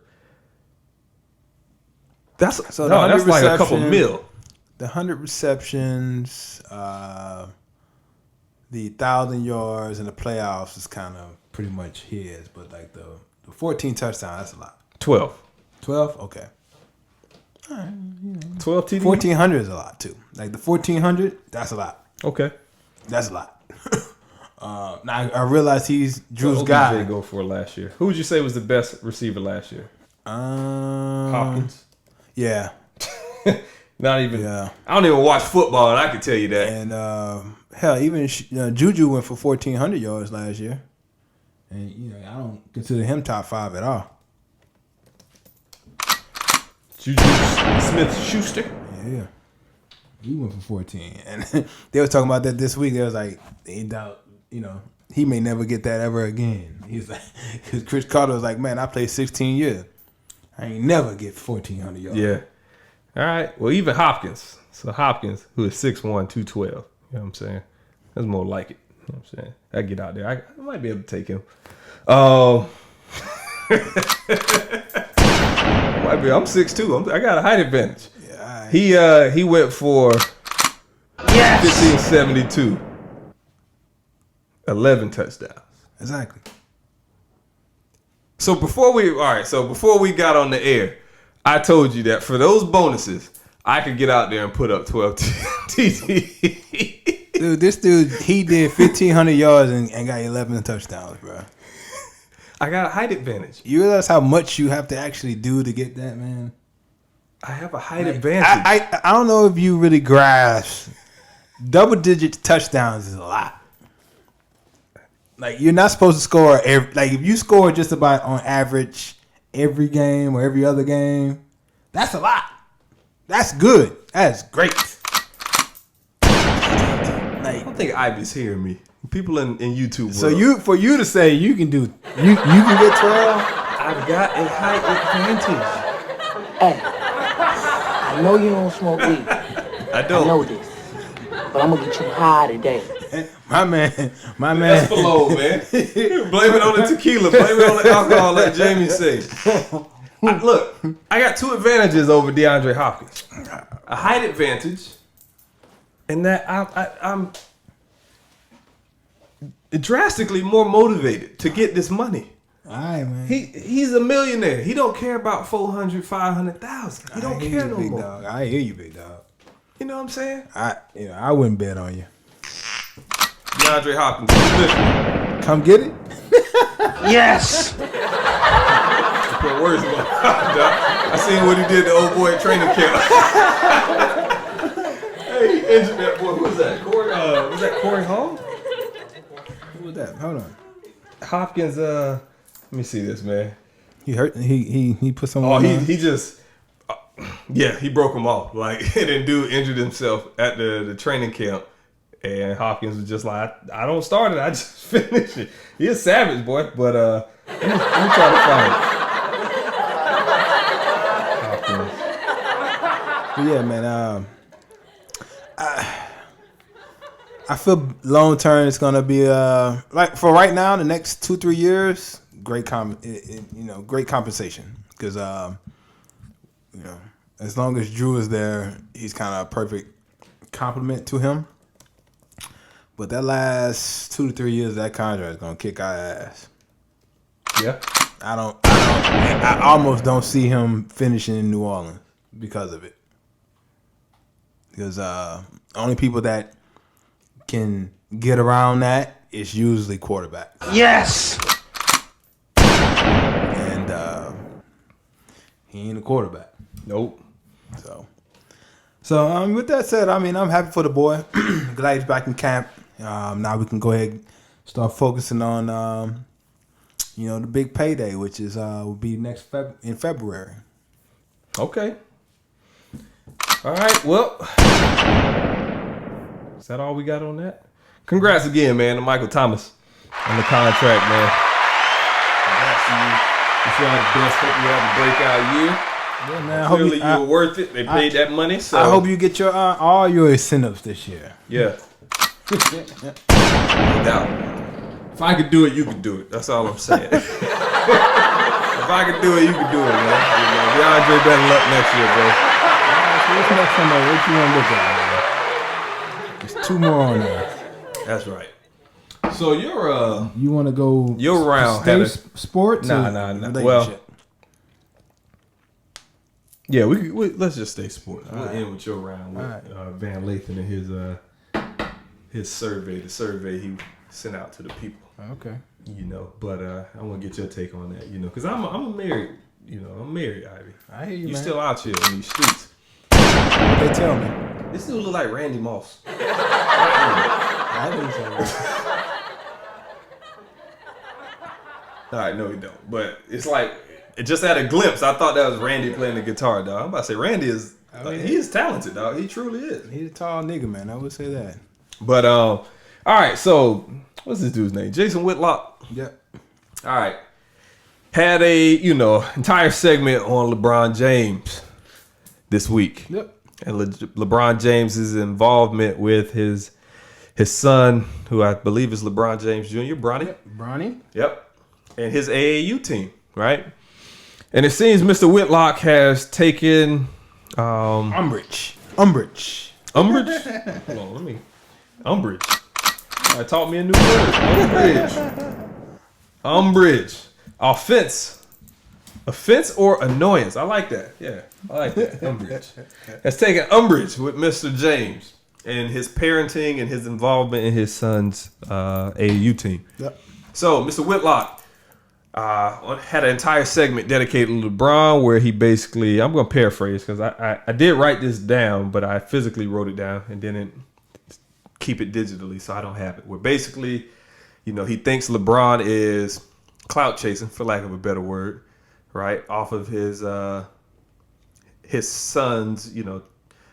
That's like a couple mil. The 100 receptions, the 1,000 yards, and the playoffs is kind of pretty much his. But like the 14 touchdowns, that's a lot. 12. 12? Okay. All right. 12 TD? 1,400 is a lot too. Like the 1,400, that's a lot. Okay. That's a lot. Now I realize he's Drew's what guy. Who did they go for last year? Who would you say was the best receiver last year? Hopkins. Yeah. Not even. Yeah. I don't even watch football, and I can tell you that. And hell, even Juju went for 1,400 yards last year, and I don't consider him top 5 at all. Juju Smith-Schuster. Yeah. He went for 14, and they were talking about that this week. They was like, they doubt, he may never get that ever again. He's like, because Chris Carter was like, man, I played 16 years, I ain't never get 1,400 yards. Yeah. All right. Well, even Hopkins. So Hopkins, who is 6'1", 212. You know what I'm saying? That's more like it. You know what I'm saying? I get out there. I might be able to take him. I'm 6'2". I got a height advantage. He went for 1572. 11 touchdowns. Exactly. So before we got on the air, I told you that for those bonuses, I could get out there and put up 12 TD. Dude, this dude, he did 1,500 yards and got 11 touchdowns, bro. I got a height advantage. You realize how much you have to actually do to get that, man? I have a height advantage. I don't know if you really grasp. Double-digit touchdowns is a lot. Like, you're not supposed to score if you score just about on average every game or every other game, that's a lot. That's good. That's great. Like, don't think Ivy's hearing me. People in YouTube world. So for you to say you can get 12. I've got a height advantage. Hey, I know you don't smoke weed. I don't. I know this. But I'm gonna get you high today. My man. Espolon, man. Blame it on the tequila. Blame it on the alcohol, like Jamie said. Look, I got 2 advantages over DeAndre Hopkins. A height advantage, and that I'm drastically more motivated to get this money. All right, man. He's a millionaire. He don't care about 400, 500,000. He don't care no more. Dog. I hear you, big dog. You know what I'm saying? I wouldn't bet on you. DeAndre Hopkins, come get it. Yes! Put words in my mouth, dog. I seen what he did to old boy at training camp. Hey, he injured that boy. Who was that? Was that Corey Hall? Who was that? Hold on. Hopkins, let me see this, man. He hurt. He put someone. Oh, on. he just, he broke him off. Like, and then dude injured himself at the training camp. And Hopkins was just like, I don't start it, I just finish it. He a savage, boy. But let me try to find it. Hopkins. But yeah, man. I feel long term it's gonna be like for right now, the next 2-3 years, great compensation because as long as Drew is there, he's kind of a perfect complement to him. But that last 2 to 3 years, that contract is gonna kick our ass. Yeah. I almost don't see him finishing in New Orleans because of it. Because only people that can get around that is usually quarterbacks. Yes! And he ain't a quarterback. Nope. So with that said, I mean, I'm happy for the boy. Glad he's back in camp. Now we can go ahead and start focusing on, the big payday, which is will be in February. Okay. All right. Well, is that all we got on that? Congrats again, man, to Michael Thomas on the contract, man. Congrats to you. Wish you all the best. Hope you have a breakout year. Yeah, man. Clearly, you were worth it. They paid that money. So I hope you get your all your incentives this year. Yeah. No doubt. If I could do it, you could do it. That's all I'm saying. If I could do it, you could do it, man. DeAndre better luck next year, bro. What's next on there? What you want to look at, man? There's 2 more on there. That's right. So you're you want to go your round stay had a, sports? Nah. Well, yeah, we let's just stay sports. We'll end with your round with Van Lathan and his survey, the survey he sent out to the people. Okay. But I want to get your take on that, because I'm a married, I'm married, Ivy. I hear you, You man. still out here in these streets. What they tell me. This dude look like Randy Moss. I didn't tell you. All right, no, he don't. But it's like, just at a glimpse, I thought that was Randy playing the guitar, dog. I'm about to say, Randy is, he is talented, dog. He truly is. He's a tall nigga, man. I would say that. But, all right, so, what's this dude's name? Jason Whitlock? Yep. All right. Had a, entire segment on LeBron James this week. Yep. And LeBron James's involvement with his son, who I believe is LeBron James Jr., Bronny. Yep. Bronny. Yep. And his AAU team, right? And it seems Mr. Whitlock has taken Umbrage. Umbrage? Hold on, umbrage. I taught me a new word. Umbrage. Offense. Offense or annoyance. I like that. Yeah, I like that. Umbrage. Has taken umbrage with Mr. James and his parenting and his involvement in his son's AAU team. Yep. So, Mr. Whitlock had an entire segment dedicated to LeBron where he basically, I'm going to paraphrase because I did write this down, but I physically wrote it down and didn't keep it digitally, so I don't have it. Where basically, he thinks LeBron is clout chasing, for lack of a better word, right? Off of his son's,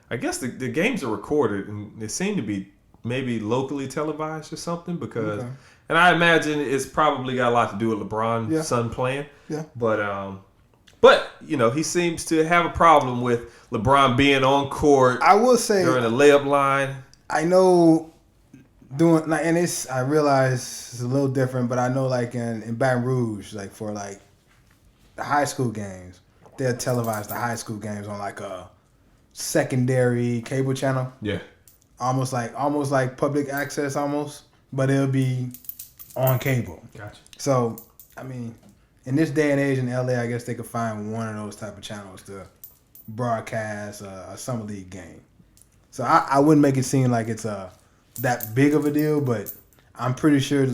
I guess the games are recorded and they seem to be maybe locally televised or something because, and I imagine it's probably got a lot to do with LeBron's son playing. Yeah. But you know, he seems to have a problem with LeBron being on court. I will say during the layup line. I know doing like, and I realize it's a little different, but I know like in Baton Rouge, like for like the high school games, they'll televise the high school games on like a secondary cable channel. Yeah. Almost like public access almost, but it'll be on cable. Gotcha. So, I mean, in this day and age in LA, I guess they could find one of those type of channels to broadcast a summer league game. So I wouldn't make it seem like it's that big of a deal, but I'm pretty sure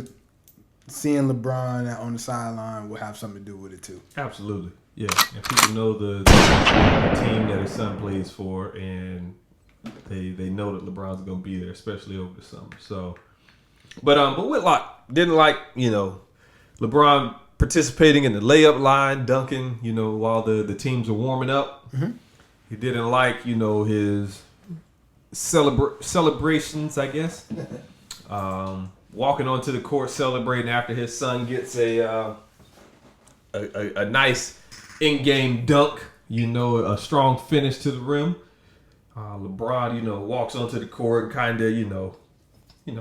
seeing LeBron on the sideline will have something to do with it too. Absolutely. Yeah. And people know the team that his son plays for, and they know that LeBron's going to be there, especially over the summer. So, but Whitlock didn't like, you know, LeBron participating in the layup line, dunking, you know, while the teams are warming up. Mm-hmm. He didn't like, you know, his celebrations, I guess. Walking onto the court celebrating after his son gets a nice in-game dunk, you know, a strong finish to the rim. LeBron, you know, walks onto the court and kind of, you know,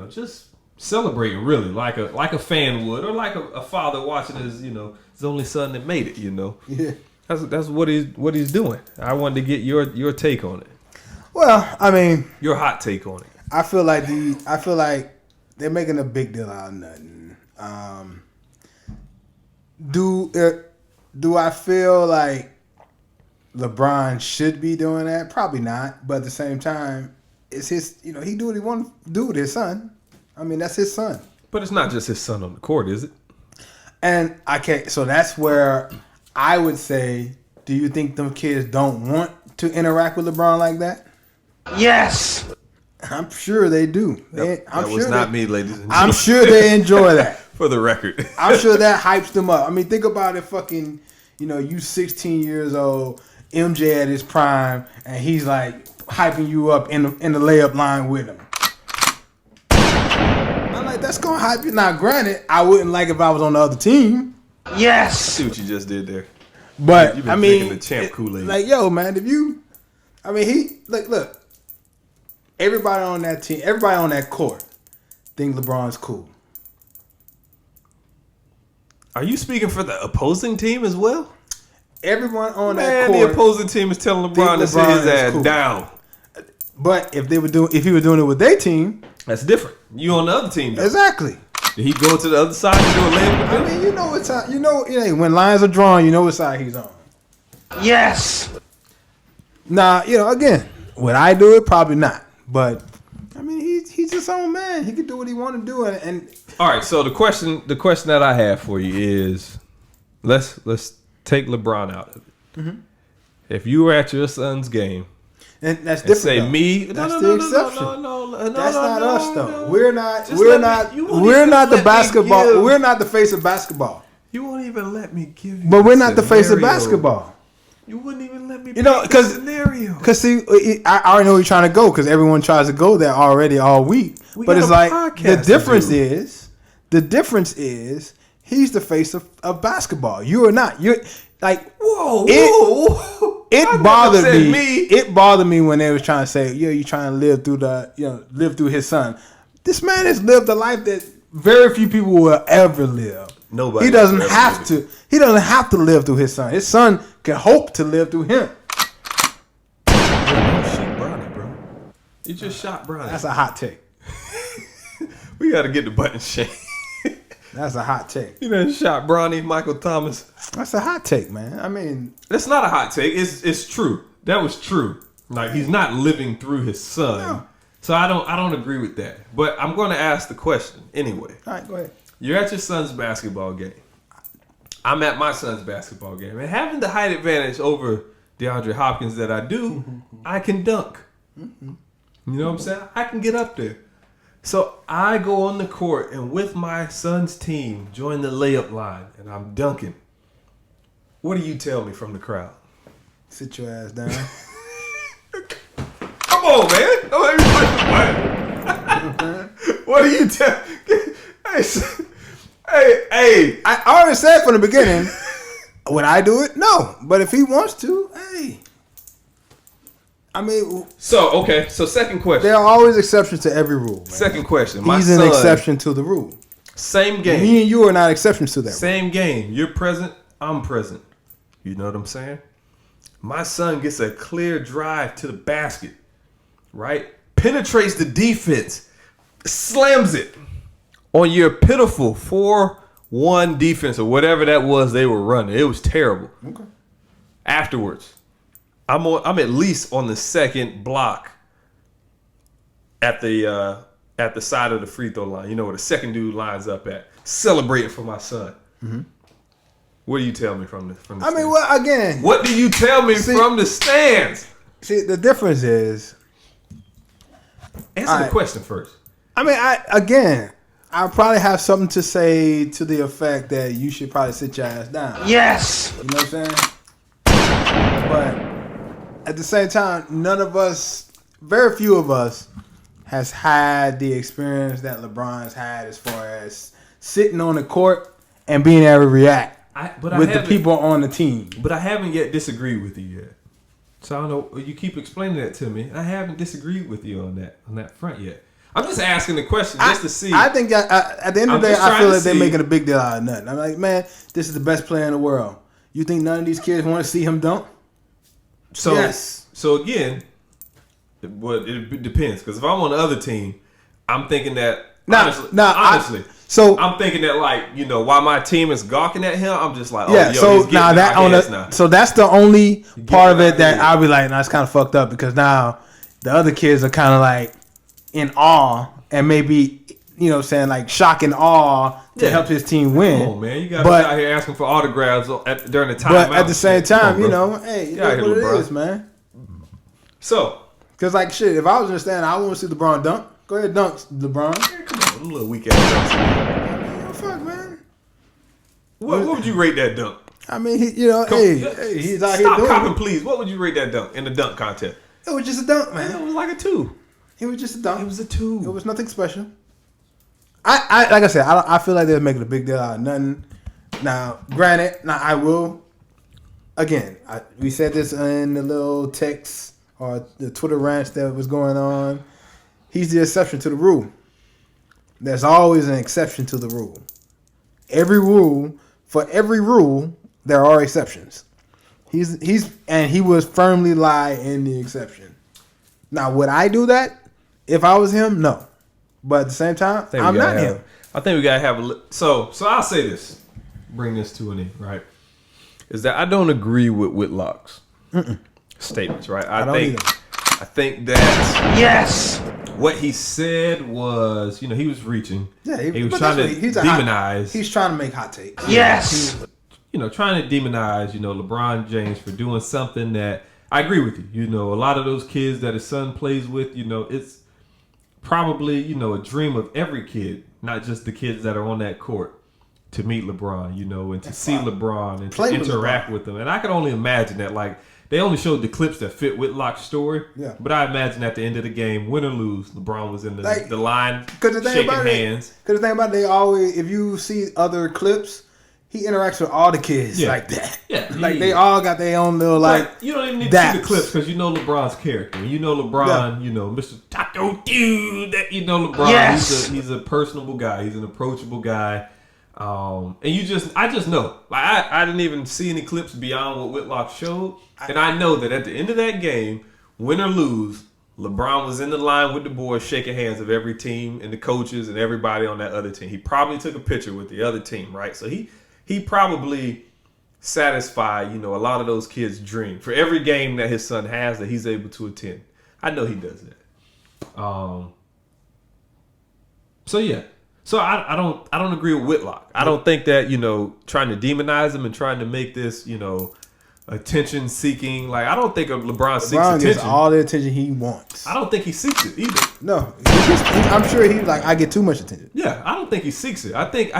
just celebrating really like a fan would, or like a father watching his only son that made it, you know. Yeah. That's what he's doing. I wanted to get your take on it. Well, I mean, your hot take on it. I feel like they're making a big deal out of nothing. Do I feel like LeBron should be doing that? Probably not. But at the same time, it's his. You know, he do what he want to do with his son. I mean, that's his son. But it's not just his son on the court, is it? And so that's where I would say, do you think them kids don't want to interact with LeBron like that? Yes. I'm sure they do. That was not me, ladies and gentlemen. I'm sure they enjoy that. For the record. I'm sure that hypes them up. I mean, think about it, fucking, you know, you 16 years old, MJ at his prime, and he's like hyping you up in the layup line with him. I'm like, that's gonna hype you. Now, granted, I wouldn't like if I was on the other team. Yes. I see what you just did there. But You've been I mean, drinking the champ Kool-Aid. like, yo, man, he look, everybody on that team, everybody on that court, think LeBron's cool. Are you speaking for the opposing team as well? Everyone on that court. The opposing team is telling LeBron to sit his ass down. But if he were doing it with their team, that's different. You on the other team, though. Exactly. Did he go to the other side and do a layup? I mean, you know what side. You know, when lines are drawn, you know what side he's on. Yes. Now, you know, again, would I do it? Probably not. But I mean, he's his own man. He can do what he want to do. And all right. So the question that I have for you is, let's take LeBron out of it. Mm-hmm. If you were at your son's game, and that's different. Say though. Me. That's no, the no, exception. No, that's not us though. No. We're not the basketball. We're not the face of basketball. You won't even let me give you. But we're not the face of basketball. You wouldn't even let me. You know, because see, I already know where you're trying to go because everyone tries to go there already all week. But it's like the difference is he's the face of basketball. You are not. You're like whoa. It bothered me. It bothered me when they was trying to say, "Yeah, you're trying to live through his son." This man has lived a life that very few people will ever live. Nobody. He doesn't have to. He doesn't have to live through his son. His son can hope to live through him. Shoot Bronny, bro. You just shot Bronny. That's a hot take. We got to get the button shake. That's a hot take. You done shot Bronny, Michael Thomas. That's a hot take, man. I mean, that's not a hot take. It's true. That was true. Like he's not living through his son. No. So I don't agree with that. But I'm going to ask the question anyway. All right, go ahead. You're at your son's basketball game. I'm at my son's basketball game. And having the height advantage over DeAndre Hopkins that I do, I can dunk. Mm-hmm. You know what I'm saying? I can get up there. So I go on the court and with my son's team join the layup line and I'm dunking. What do you tell me from the crowd? Sit your ass down. Come on, man. Don't let me push the button. What do you tell? Hey. I already said from the beginning. Would I do it? No. But if he wants to, hey. I mean, So second question. there are always exceptions to every rule. Man. Second question. He's an exception to the rule. Same game. Me and you are not exceptions to that. Same game. You're present. I'm present. You know what I'm saying? My son gets a clear drive to the basket, right? Penetrates the defense, slams it on your pitiful 4-1 defense or whatever that was they were running. It was terrible. Okay. Afterwards, I'm at least on the second block at the side of the free throw line. You know where the second dude lines up at, celebrating for my son. Mm-hmm. What do you tell me from the stands? I mean, well, again. What do you tell me from the stands? See, the difference is. Answer the question first. I mean, I probably have something to say to the effect that you should probably sit your ass down. Yes. You know what I'm saying? But at the same time, none of us, very few of us, has had the experience that LeBron's had as far as sitting on the court and being able to react with the people on the team. But I haven't yet disagreed with you yet. So I don't know. You keep explaining that to me. I haven't disagreed with you on that front yet. I'm just asking the question just to see. I think at the end of the day, I feel like they're making a big deal out of nothing. I'm like, man, this is the best player in the world. You think none of these kids want to see him dunk? So, yes. So again, it depends. Because if I'm on the other team, I'm thinking that honestly. So I'm thinking that, like, you know, while my team is gawking at him, I'm just like, yeah. So now so that's the only part of it that I'll be like, nah, it's kind of fucked up because now the other kids are kind of like in awe and maybe, you know, saying like shock and awe to help his team win. Come on, man, you got to be out here asking for autographs during the timeout. But at the same time, you know, hey, that's what it is, man. So, because like shit, if I was in the stand, I want to see LeBron dunk. Go ahead, dunk, LeBron. Yeah, come on, them little weak ass dunks. Oh, fuck, man. What would you rate that dunk? I mean, he's out here doing it. Stop copping, please. What would you rate that dunk in the dunk contest? It was just a dunk, man. It was like a 2. It was just a dunk. It was a 2. It was nothing special. I like I said, I feel like they're making a big deal out of nothing. Now, granted, I will. Again, we said this in the little text or the Twitter rants that was going on. He's the exception to the rule. There's always an exception to the rule. For every rule, there are exceptions. He would firmly lie in the exception. Now, would I do that if I was him? No. But at the same time, I'm not him. I think we gotta have so I'll say this. Bring this to an end, right? Is that I don't agree with Whitlock's statements, right? I think that yes, what he said was, you know, he was reaching. Yeah, he was trying to demonize. He's trying to make hot takes. Yes, he was, you know, trying to demonize, you know, LeBron James for doing something that I agree with you. You know, a lot of those kids that his son plays with, you know, it's probably, you know, a dream of every kid, not just the kids that are on that court, to meet LeBron, you know, and to see LeBron and to interact with him. And I can only imagine that, like, they only showed the clips that fit Whitlock's story. Yeah. But I imagine at the end of the game, win or lose, LeBron was in the line shaking hands. Because the thing about it, they always, if you see other clips, he interacts with all the kids like that. Yeah. Like, they all got their own little, like, you don't even need to see the clips because you know LeBron's character. You know LeBron, you know, Mr. Taco Dude, that you know LeBron. He's a personable guy. He's an approachable guy. And I just know. Like, I didn't even see any clips beyond what Whitlock showed. And I know that at the end of that game, win or lose, LeBron was in the line with the boys shaking hands of every team and the coaches and everybody on that other team. He probably took a picture with the other team, right? So he probably satisfied, you know, a lot of those kids' dream for every game that his son has that he's able to attend. I know he does that. So yeah. So I don't agree with Whitlock. I don't think that, you know, trying to demonize him and trying to make this, you know, attention seeking. Like, I don't think LeBron seeks attention. Gets all the attention he wants. I don't think he seeks it either. No, I'm sure he's like, I get too much attention. Yeah, I don't think he seeks it. I think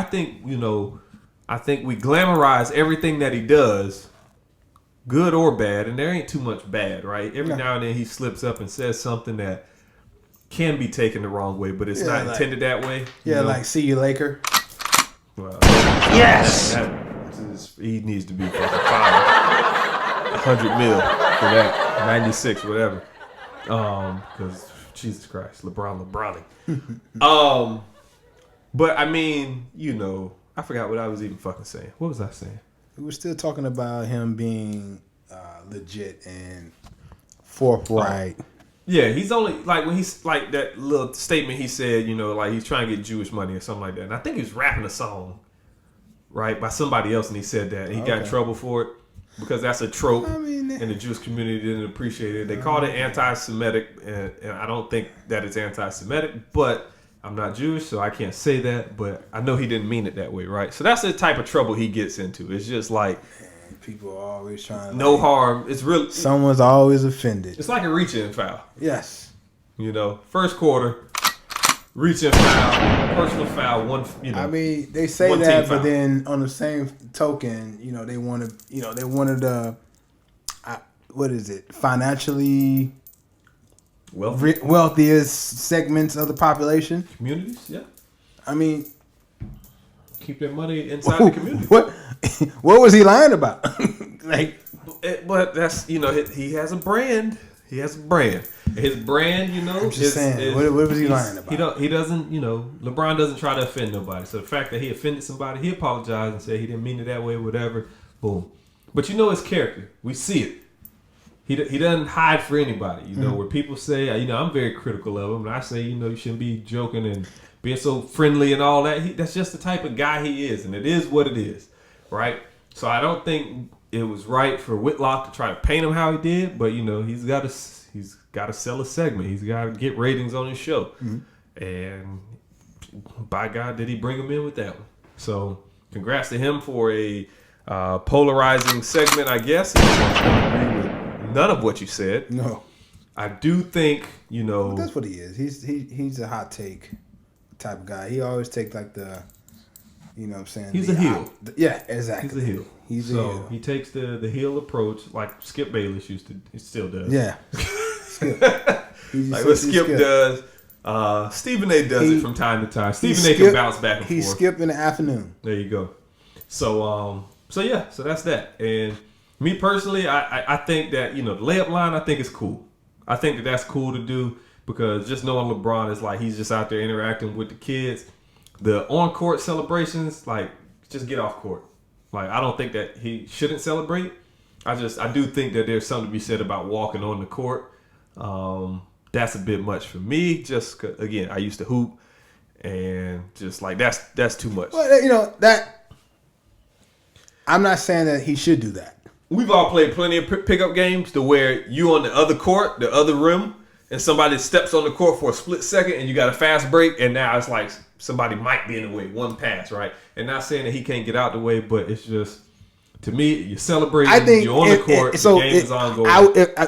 you know, I think we glamorize everything that he does, good or bad, and there ain't too much bad, right? Every now and then he slips up and says something that can be taken the wrong way, but it's not intended that way. Yeah, like see you Laker. Well, Yes. He needs to be fucking fired. 100 mil for that. 96, whatever. Because Jesus Christ, LeBroning. But I mean, I forgot what I was even fucking saying. What was I saying? We were still talking about him being legit and forthright. Yeah, he's only like when he's like that little statement he said, like he's trying to get Jewish money or something like that. And I think he was rapping a song, right, by somebody else, and he said that. And he got in trouble for it because that's a trope, and the Jewish community didn't appreciate it. They called it anti-Semitic, and I don't think that it's anti-Semitic, but I'm not Jewish, so I can't say that. But I know he didn't mean it that way, right? So that's the type of trouble he gets into. It's just like, people are always trying to... No harm. It's really... Someone's always offended. It's like a reach-in foul. Yes. First quarter, reach-in foul, personal foul, one, I mean, they say that, but then on the same token, they wanted the... what is it? Financially... wealthiest segments of the population. Communities, yeah. I mean... Keep their money inside the community. What was he lying about? But that's he has a brand. He has a brand. His brand, I'm just saying. What was he lying about? He doesn't. LeBron doesn't try to offend nobody. So the fact that he offended somebody, he apologized and said he didn't mean it that way, whatever. Boom. But his character. We see it. He doesn't hide for anybody. Where people say, I'm very critical of him, and I say, you shouldn't be joking and being so friendly and all that. That's just the type of guy he is, and it is what it is, right? So I don't think it was right for Whitlock to try to paint him how he did, but he's got to sell a segment. He's got to get ratings on his show, and by God, did he bring him in with that one? So congrats to him for a polarizing segment, I guess. I don't agree with none of what you said. No, I do think But that's what he is. He's a hot take type of guy. He always takes like the, what I'm saying. He's a heel. Yeah, exactly. He's a heel. He's a heel. He takes the heel approach like Skip Bayless used to. He still does. Yeah. Skip. Like what Skip does. Stephen A. does it from time to time. Stephen A. can bounce back and forth. He's Skip in the afternoon. There you go. So that's that. And me personally, I think that the layup line I think is cool. I think that's cool to do. Because just knowing LeBron is like he's just out there interacting with the kids. The on-court celebrations, like, just get off court. Like, I don't think that he shouldn't celebrate. I do think that there's something to be said about walking on the court. That's a bit much for me. Just, again, I used to hoop. And just like, that's too much. Well, that... I'm not saying that he should do that. We've all played plenty of pickup games to where you on the other court, the other rim, and somebody steps on the court for a split second and you got a fast break, and now it's like somebody might be in the way, one pass, right? And not saying that he can't get out the way, but it's just, to me, you're celebrating, you're on the court, the game is ongoing.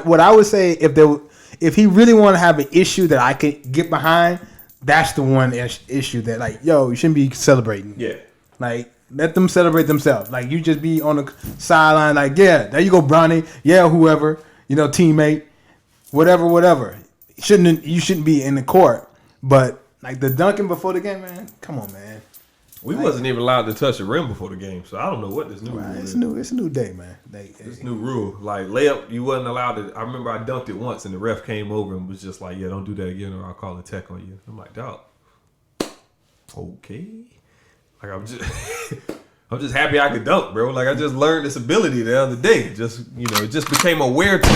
What I would say, if he really want to have an issue that I could get behind, that's the one issue that, like, you shouldn't be celebrating. Yeah. Like, let them celebrate themselves. Like, you just be on the sideline, like, yeah, there you go, Bronny. Yeah, whoever, teammate, whatever. You shouldn't be in the court, but like the dunking before the game, man. Come on, man. We wasn't even allowed to touch the rim before the game, so I don't know what this new rule is. It's a new day, man. This new rule, like layup, you wasn't allowed to. I remember I dunked it once, and the ref came over and was just like, "Yeah, don't do that again, or I'll call a tech on you." I'm like, "Dog, okay." Like I'm just happy I could dunk, bro. Like I just learned this ability the other day. It just became aware to me.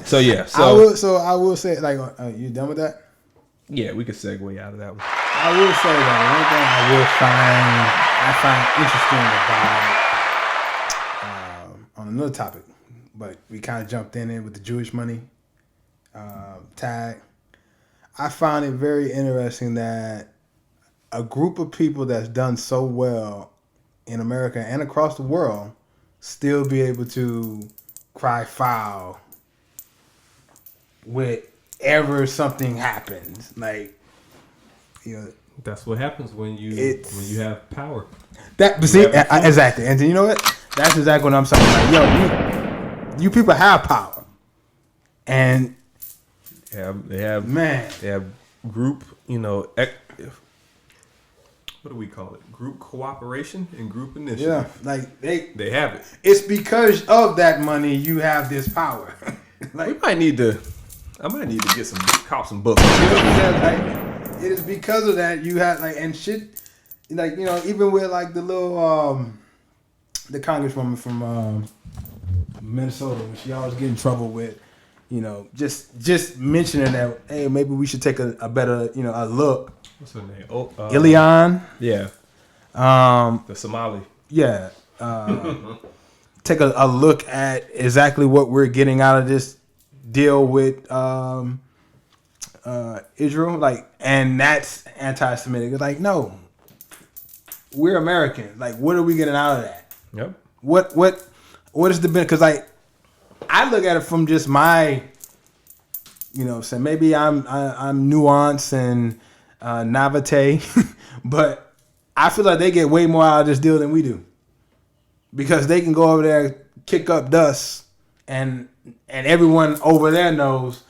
So yeah, I will say, like, you done with that? Yeah, we could segue out of that one. I will say that one thing I find interesting about on another topic, but we kind of jumped in with the Jewish money tag. I find it very interesting that a group of people that's done so well in America and across the world still be able to cry foul whenever something happens. Like, that's what happens when you have power. Exactly. And you know what? That's exactly what I'm saying. Like, you people have power, and They have group, what do we call it? Group cooperation and group initiative. Yeah, like they have it. It's because of that money you have this power. Like, I might need to get some books. You know what I'm saying? Like, it is because of that you have and shit. Like, even with like the little the congresswoman from Minnesota, when she always get in trouble with, just mentioning that, hey, maybe we should take a better, a look. What's her name? Ilion. Yeah. The Somali. Yeah. Take a look at exactly what we're getting out of this deal with Israel. And that's anti-Semitic. It's like, no. We're Americans. Like, what are we getting out of that? Yep. What is the benefit? Because I look at it from just my, so maybe I'm nuanced and naivete, but I feel like they get way more out of this deal than we do, because they can go over there, kick up dust, and everyone over there knows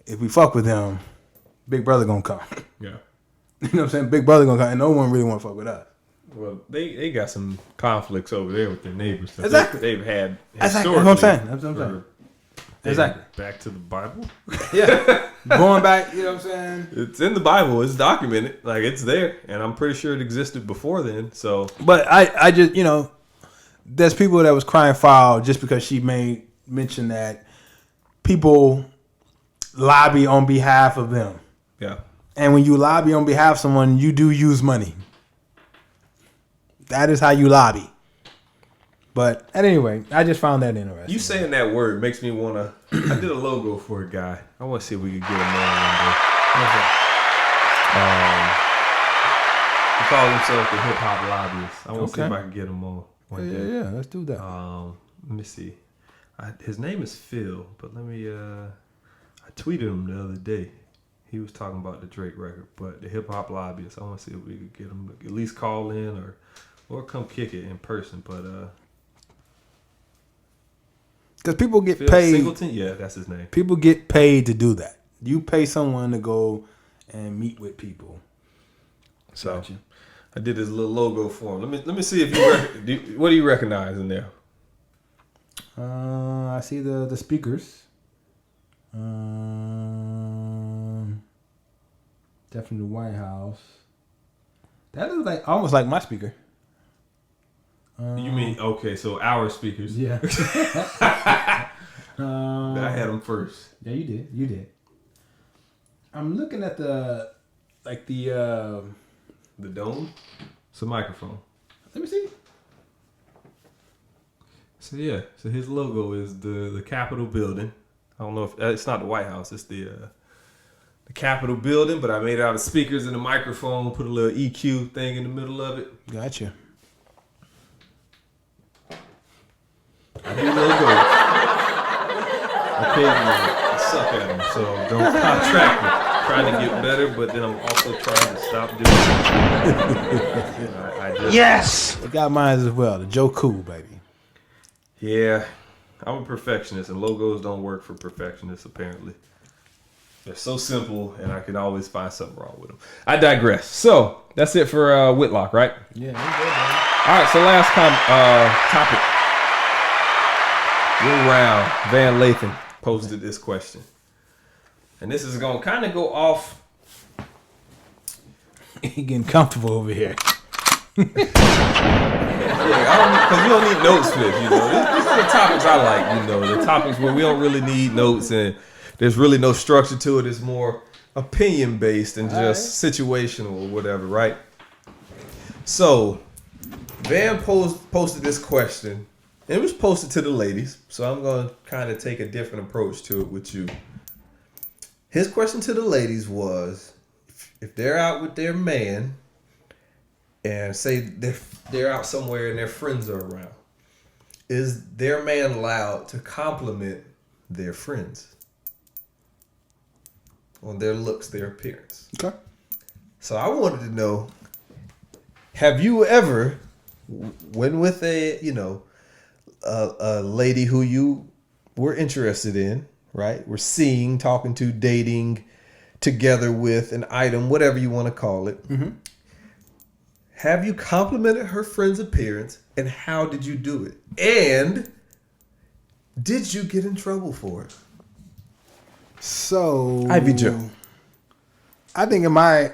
if we fuck with them, Big Brother gonna come. Yeah. You know what I'm saying? Big Brother gonna come, and no one really want to fuck with us. Well, they got some conflicts over there with their neighbors. Exactly. They've had exactly. That's what I'm saying. That's what I'm saying. Exactly. Back to the Bible. Yeah. Going back, you know what I'm saying? It's in the Bible. It's documented. Like, it's there. And I'm pretty sure it existed before then. So, but I just, there's people that was crying foul just because she made mention that people lobby on behalf of them. Yeah. And when you lobby on behalf of someone, you do use money. That is how you lobby. But anyway, I just found that interesting. You saying that word makes me want to. I did a logo for a guy. I want to see if we could get him on one day. He calls himself the hip hop lobbyist. I want to see if I can get him on one day. Yeah, let's do that. Let me see. His name is Phil, but let me. I tweeted him the other day. He was talking about the Drake record, but the hip hop lobbyist. I want to see if we could get him to at least call in or come kick it in person. But because people get Phil paid. Singleton? Yeah, that's his name. People get paid to do that. You pay someone to go and meet with people. So I did his little logo for him. Let me see if you what do you recognize in there? I see the speakers. Definitely the White House. That looks almost like my speaker. You mean so our speakers? Yeah. I had them first. Yeah, you did. I'm looking at the dome. It's a microphone. Let me see. So yeah, his logo is the Capitol building. I don't know if it's not the White House. It's the Capitol building, but I made it out of speakers and a microphone. Put a little EQ thing in the middle of it. Gotcha. I do logos. Occasionally, I suck at them, so don't contract me. Trying to get better, but then I'm also trying to stop doing it. Yes! I got mine as well. The Joe Cool, baby. Yeah, I'm a perfectionist, and logos don't work for perfectionists, apparently. They're so simple, and I can always find something wrong with them. I digress. So, that's it for Whitlock, right? Yeah, good, man. All right, so last topic. Will Round Van Lathan posted this question. And this is going to kind of go off. He getting comfortable over here. Yeah, because you don't need notes for this, These are the topics I like, the topics where we don't really need notes and there's really no structure to it. It's more opinion based and just situational or whatever, right? So, Van posted this question. And it was posted to the ladies, so I'm going to kind of take a different approach to it with you. His question to the ladies was, if they're out with their man and say they're out somewhere and their friends are around, is their man allowed to compliment their friends on their looks, their appearance? Okay. So I wanted to know, have you ever, when with a lady who you were interested in, right? We're seeing, talking to, dating, together with an item, whatever you want to call it. Mm-hmm. Have you complimented her friend's appearance, and how did you do it? And did you get in trouble for it? So, Ivy Joe. I think I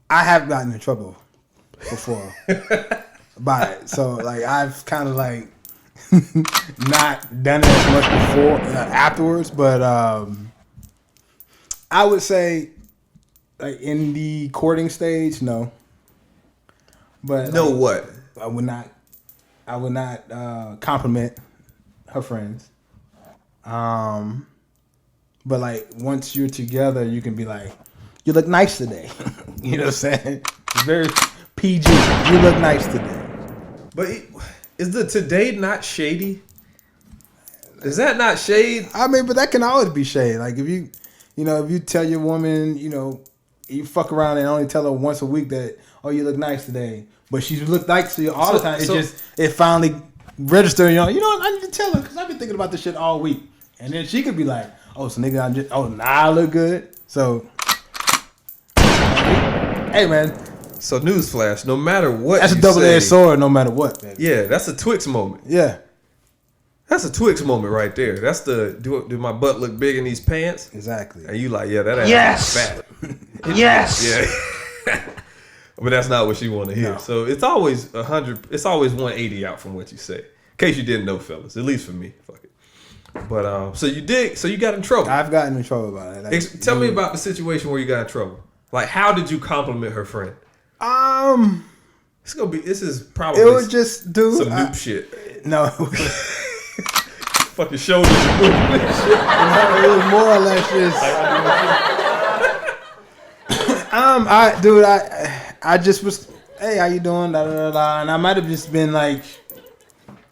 have gotten in trouble before by it. So, like, I've kind of like not done it as much before afterwards, but I would say, like, in the courting stage, no. But No, what? I would not compliment her friends. But like once you're together, you can be like, "You look nice today." You know what I'm saying? It's very PG. You look nice today. But is the today not shady? Is that not shade? I mean, but that can always be shade. Like if you tell your woman, you fuck around and only tell her once a week that, "Oh, you look nice today," but she look nice to you all the time. It finally registered. I need to tell her because I've been thinking about this shit all week, and then she could be like, "Oh, so nigga, I look good." So, hey man, so newsflash: no matter what, that's a double-edged sword. No matter what, baby. Yeah, that's a Twix moment. Yeah, that's a Twix moment right there. That's the do my butt look big in these pants? Exactly. And you like, yeah, that ass is fat. Yes. Yeah. But that's not what she want to hear. No. So it's always 100. It's always 180 out from what you say. In case you didn't know, fellas. At least for me. Fuck it. But so you did. So you got in trouble. I've gotten in trouble about it. Like, Tell me about the situation where you got in trouble. Like, how did you compliment her friend? This is probably. It was just, dude. Some noob shit. No. Fucking shoulders. It was more or less just. I just was, "Hey, how you doing?" Da, da, da, da. And I might have just been like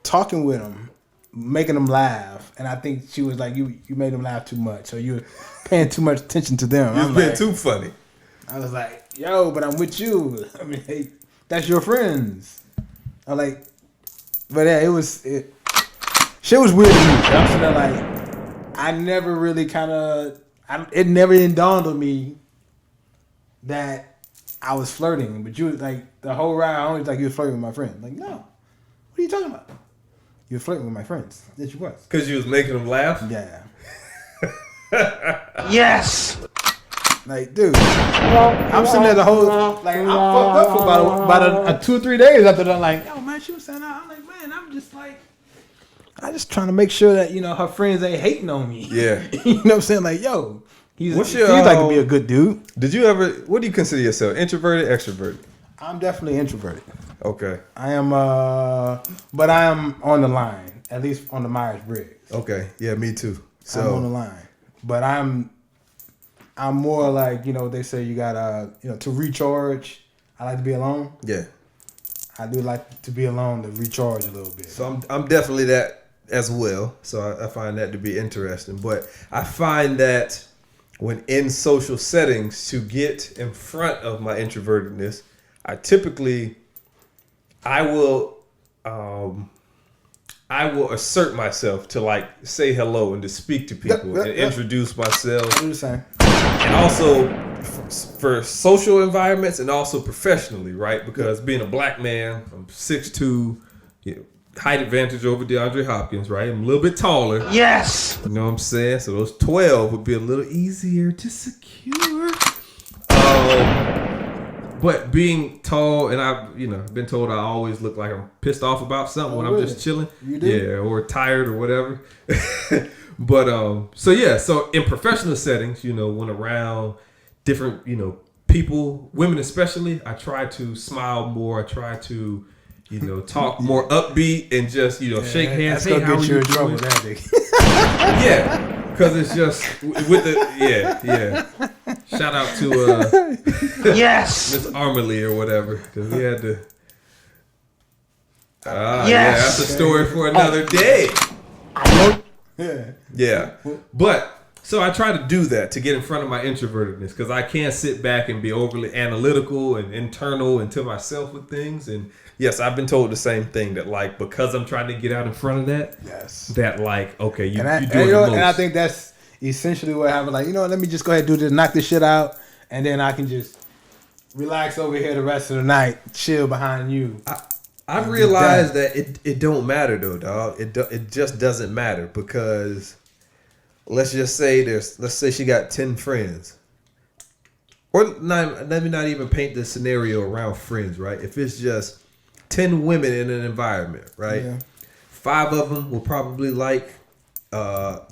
talking with him, making him laugh. And I think she was like, "You made him laugh too much, so you're paying too much attention to them." You've been too funny. I was like, "Yo, but I'm with you. I mean, hey, that's your friends." I'm like, but yeah, shit was weird to me. I'm sitting there like, I never really it never dawned on me that I was flirting, but you like the whole ride. I always like you were flirting with my friend. Like, no, what are you talking about? You were flirting with my friends. Yes, you was. Because you was making them laugh. Yeah. Yes. Like, dude, I'm sitting there the whole like I'm fucked up for about 2 or 3 days after that. Like, yo, man, she was saying that. I'm like, man, I'm just trying to make sure that her friends ain't hating on me. Yeah. You know what I'm saying? Like, yo. He seems like to be a good dude. Did you ever? What do you consider yourself? Introverted, extroverted? I'm definitely introverted. Okay. I am, but I am on the line, at least on the Myers-Briggs. Okay. Yeah, me too. So I'm on the line, but I'm more like they say you gotta to recharge. I like to be alone. Yeah. I do like to be alone to recharge a little bit. So I'm definitely that as well. So I find that to be interesting, but I find that. When in social settings, to get in front of my introvertedness, I will assert myself to like say hello and to speak to people and introduce myself. I'm just saying. And also for social environments and also professionally, right? Because being a black man, I'm 6'2", height advantage over DeAndre Hopkins, right? I'm a little bit taller. Yes. You know what I'm saying? So those 12 would be a little easier to secure. But being tall, and I've been told I always look like I'm pissed off about something when I'm just chilling. You do? Yeah, or tired or whatever. But so in professional settings, when around different, people, women especially, I try to smile more. I try to talk more upbeat and just, shake hands. That's gonna get you in trouble with that nigga. Yeah, because it's just with the Shout out to yes, Miss Armley or whatever, because we had to. Yes, yeah, that's a story for another day. I know. Yeah. Yeah, but So I try to do that to get in front of my introvertedness because I can't sit back and be overly analytical and internal and to myself with things. And yes, I've been told the same thing that like because I'm trying to get out in front of that. Yes. That like okay, you and do the most. And I think that's essentially what happened. Like let me just go ahead and do this, knock this shit out, and then I can just relax over here the rest of the night, chill behind you. I've realized that it don't matter though, dog. It just doesn't matter because. Let's say she got 10 friends. Or let me not even paint the scenario around friends, right? If it's just 10 women in an environment, right? Yeah. 5 of them will probably like, a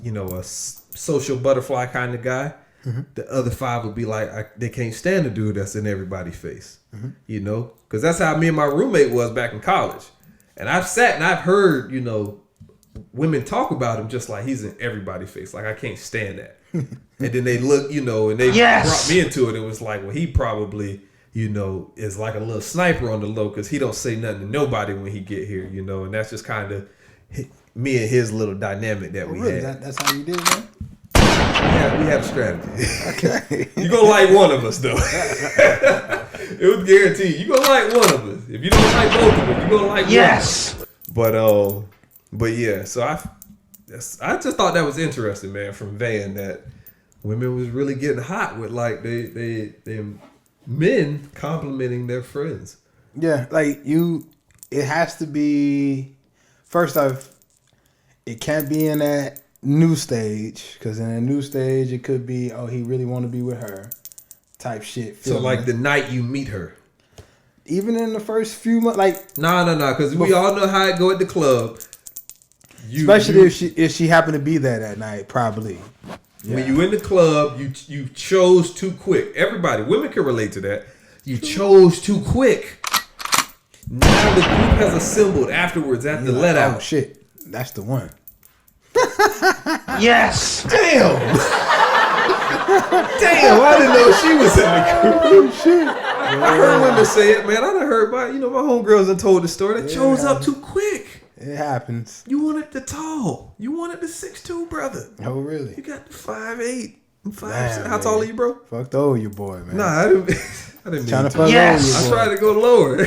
social butterfly kind of guy. Mm-hmm. The other 5 would be like, they can't stand the dude that's in everybody's face, Because that's how me and my roommate was back in college. And I've sat and I've heard, women talk about him just like he's in everybody's face. Like I can't stand that. And then they look, and they brought me into it. It was like, well, he probably, is like a little sniper on the low because he don't say nothing to nobody when he get here, And that's just kind of me and his little dynamic that we had. That's how you did it, man? Yeah, we have a strategy. Okay. You gonna like one of us though. It was guaranteed. You gonna like one of us. If you don't like both of us, you gonna like one of us. But yeah, so I just thought that was interesting, man, from Van that women was really getting hot with like they men complimenting their friends. Yeah, like it has to be first off, it can't be in that new stage because in a new stage it could be he really want to be with her type shit. So like the night you meet her. Even in the first few months, like no, because we all know how it go at the club. Especially if she happened to be there that night, probably. Yeah. When you in the club, you chose too quick. Everybody, women can relate to that. You chose too quick. Now the group has assembled afterwards at the let out. Oh shit, that's the one. Yes. Damn. Damn, I didn't know she was in the group. Shit. I heard women say it, man. I done heard about my homegirls done told the story. They chose up too quick. It happens. You wanted the tall. You wanted the 6'2", brother. Oh, really? You got the 5'8". 5'7". How tall are you, bro? Fucked over you, boy, man. Nah, I didn't trying mean to fuck yes. over you, boy. I tried to go lower.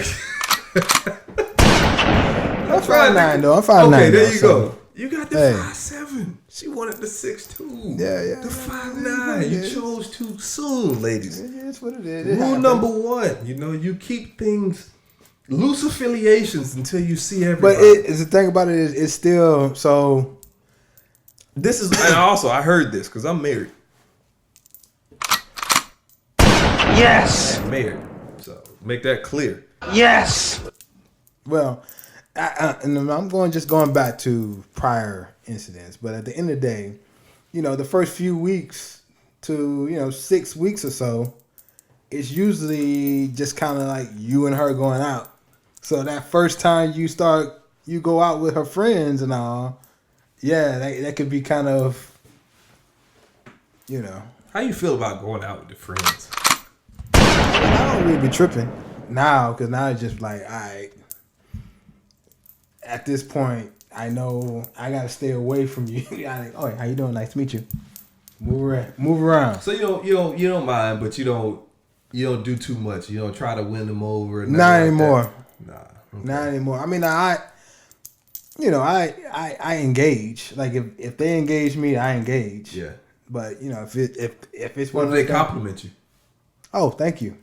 I'm 5'9", though. I'm 5'9". Okay, there you go. You got the 5'7". She wanted the 6'2". Yeah. The 5'9". You chose too soon, ladies. It's what it is. Rule number 1, you keep things loose affiliations until you see everybody. But the thing about it is, it's still so. This is, and also I heard this because I'm married. Yes. I'm married, so make that clear. Yes. Well, and I'm going back to prior incidents, but at the end of the day, the first few weeks to 6 weeks or so, it's usually just kind of like you and her going out. So that first time you go out with her friends and all, that could be kind of, How you feel about going out with your friends? I don't really be tripping now because now it's just like, all right. At this point, I know I gotta stay away from you. Oh, how you doing? Nice to meet you. Move around. So you don't mind, but you don't do too much. You don't try to win them over. Not anymore. Like nah, okay. Not anymore. I mean, I engage. Like if they engage me, I engage. Yeah. But if it's what if they compliment you? Oh, thank you.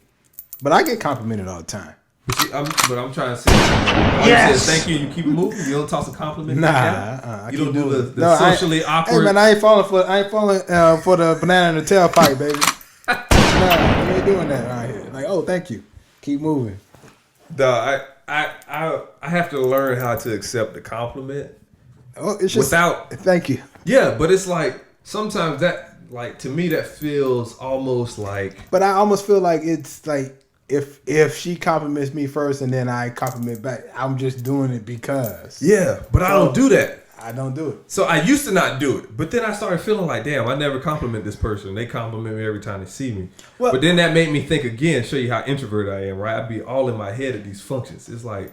But I get complimented all the time. But I'm trying to say, yes. You said thank you. You keep it moving. You don't toss a compliment. Nah, you don't do the socially awkward. Hey man, I ain't falling for the banana in the tailpipe, baby. Nah, you ain't doing that right here. Like, oh, thank you. Keep moving. I have to learn how to accept the compliment. Oh, it's just without thank you. Yeah, but it's like sometimes that, like, to me that feels almost like. But I almost feel like it's like. If she compliments me first and then I compliment back, I'm just doing it because. Yeah, but I don't do that. I don't do it. So I used to not do it, but then I started feeling like, damn, I never compliment this person. They compliment me every time they see me. Well, but then that made me think again, show you how introverted I am, right? I'd be all in my head at these functions. It's like,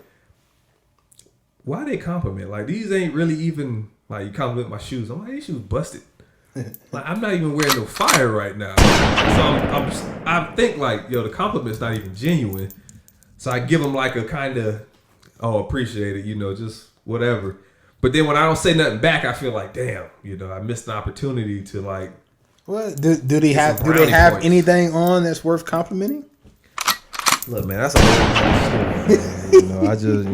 why they compliment? Like, these ain't really even, like, you compliment my shoes. I'm like, these shoes busted. Like, I'm not even wearing no fire right now. So I think like, yo, the compliment's not even genuine. So I give them like a kind of, oh, appreciate it, just whatever. But then when I don't say nothing back, I feel like, damn, I missed an opportunity to like. Well, do they have anything on that's worth complimenting? Look, man, that's a whole nother story. Man. I just,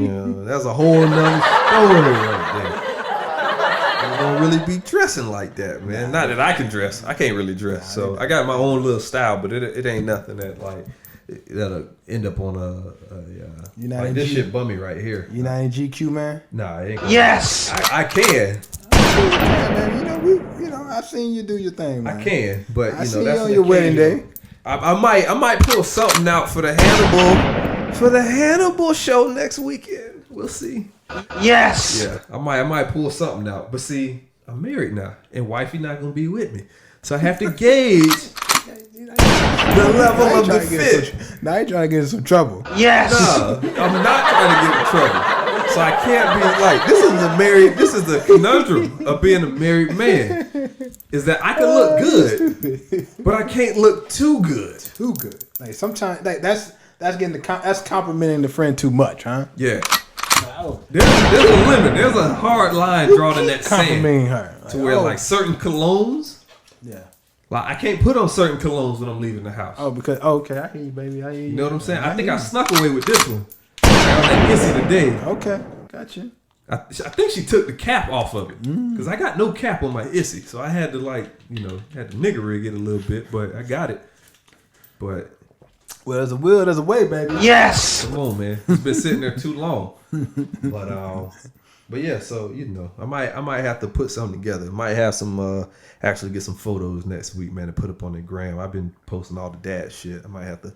that's a whole nother story right there. You don't really be dressing like that, man. Not that I can dress. I can't really dress. So I got my own little style, but it ain't nothing that like that'll end up on like this shit bummy right here. You not in GQ, man? Nah, I ain't. Yes, I can. Man. I've seen you do your thing, man. I can, but that's on your wedding day. I might pull something out for the Hannibal show next weekend. We'll see. Yes. Yeah, I might pull something out. But see, I'm married now, and wifey not gonna be with me, so I have to gauge the level of the fit. Now you trying to get in some trouble. Yes. No, I'm not trying to get in trouble. So I can't be like, this is the conundrum of being a married man. Is that I can look good, but I can't look too good. Too good. Like sometimes like that's that's complimenting the friend too much, huh? Yeah. There's a limit. There's a hard line drawn in that sand. Complimenting her. Like, to where like certain colognes. Yeah. Like I can't put on certain colognes when I'm leaving the house. Okay, I hear you, baby. I hear you. You know what I'm saying? I think I snuck away with this one. I got that Issy today. Okay, gotcha. I think she took the cap off of it because I got no cap on my Issy, so I had to had to nigger rig it a little bit, but I got it. But well, there's a will, there's a way, baby. Yes. Come on, man. It's been sitting there too long. But yeah, so I might have to put something together. I might have some actually get some photos next week, man, to put up on the gram. I've been posting all the dad shit. I might have to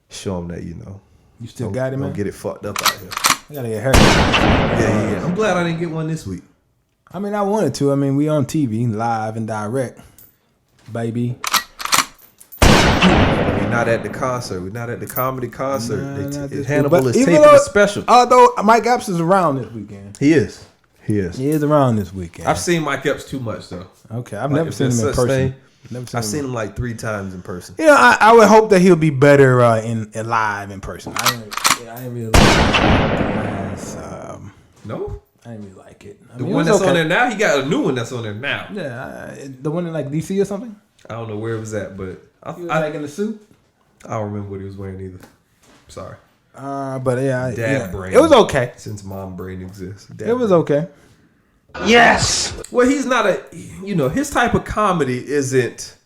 show them that You still got it, man? Don't get it fucked up out here. I gotta get hurt. Yeah. I'm glad I didn't get one this week. I mean, I wanted to. I mean, we on TV, live and direct, baby. We're not at the concert. We're not at the comedy concert. Hannibal is taping a special. Although Mike Epps is around this weekend. He is. He is around this weekend. I've seen Mike Epps too much, though. Okay, I've never seen him in person. I've seen him like 3 times in person. I would hope that he'll be better in live in person. I didn't really like it. No? I didn't really like it. The one that's on there now, he got a new one that's on there now. Yeah, the one in like DC or something? I don't know where it was at, but He was like in the suit? I don't remember what he was wearing either. Sorry. But yeah. Dad brain. It was okay. Since mom brain exists. It was okay. Yes. Well, he's not his type of comedy isn't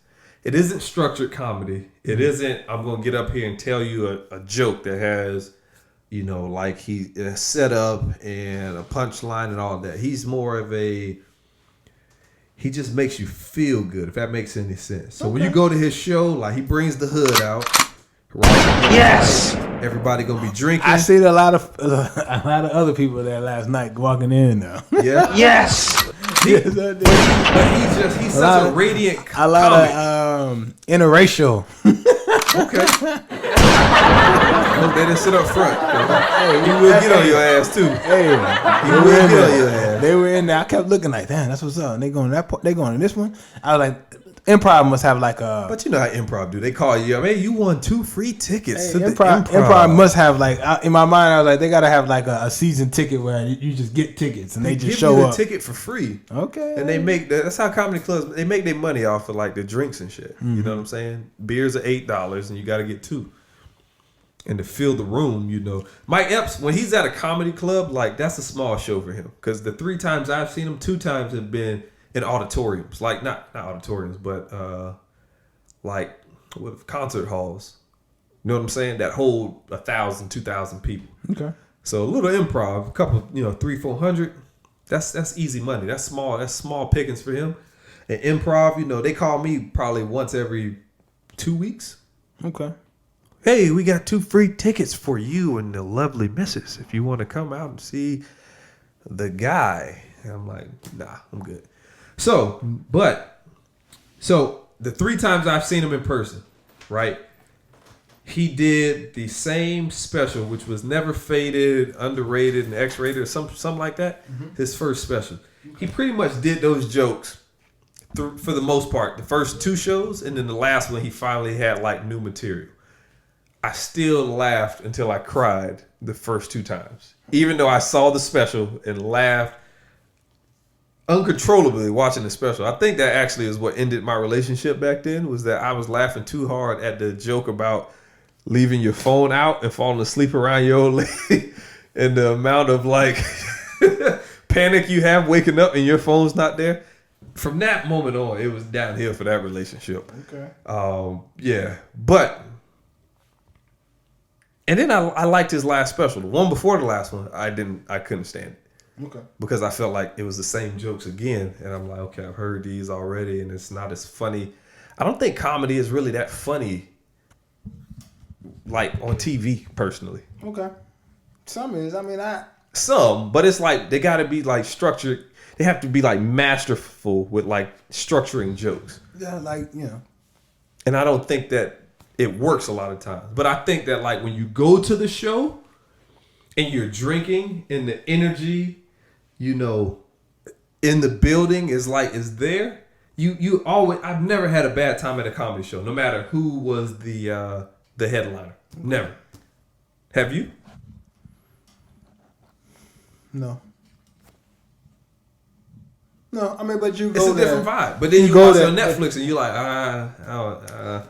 structured comedy. It isn't, I'm going to get up here and tell you a joke that has, like a setup and a punchline and all that. He's more of he just makes you feel good, if that makes any sense. So when you go to his show, like he brings the hood out, right? Yes. Everybody going to be drinking. I seen a lot of other people there last night walking in now. Yeah. Yes. Yes, I did. But he's such a radiant comic. A lot of interracial. Okay. Hope they didn't sit up front. He will get on your ass too. Hey, He will get on your ass. They were in there. I kept looking like, damn, that's what's up. And they going to that part. They going to this one. I was like, improv must have like a. But you know how improv do? They call you. Hey, you won 2 free tickets to improv. the improv. Improv must have like in my mind. I was like, they gotta have like a season ticket where you just get tickets and they just show you the up. Ticket for free. Okay. And they make that's how comedy clubs they make their money off of like the drinks and shit. You know what I'm saying? Beers are $8 and you got to get 2. And to fill the room, Mike Epps, when he's at a comedy club, like that's a small show for him. Because the 3 times I've seen him, 2 times have been in auditoriums, like not auditoriums, but like with concert halls. You know what I'm saying? That hold 1,000, 2,000 people. Okay. So a little improv, a couple, 300-400. That's easy money. That's small pickings for him. And improv, they call me probably once every 2 weeks. Okay. Hey, we got 2 free tickets for you and the lovely missus if you want to come out and see the guy. And I'm like, nah, I'm good. So the 3 times I've seen him in person, right? He did the same special, which was Never Faded, Underrated, and X-Rated, or something like that. Mm-hmm. His first special. He pretty much did those jokes for the most part, the first 2 shows, and then the last one, he finally had like new material. I still laughed until I cried the first 2 times, even though I saw the special and laughed uncontrollably watching the special. I think that actually is what ended my relationship back then, was that I was laughing too hard at the joke about leaving your phone out and falling asleep around your old lady, and the amount of like panic you have waking up and your phone's not there. From that moment on, it was downhill for that relationship. Okay. Yeah, but. And then I liked his last special. The one before the last one, I couldn't stand it. Okay. Because I felt like it was the same jokes again. And I'm like, okay, I've heard these already and it's not as funny. I don't think comedy is really that funny, like on TV, personally. Okay. Some is. I mean, Some, but it's like they got to be like structured. They have to be like masterful with like structuring jokes. Yeah, like, you know. And I don't think that it works a lot of times. But I think that like when you go to the show and you're drinking and the energy, you know, in the building is there. You always, I've never had a bad time at a comedy show, no matter who was the headliner. Never. Have you? No, I mean, but you go It's a there, different vibe. But then you go watch there, on Netflix and you're like,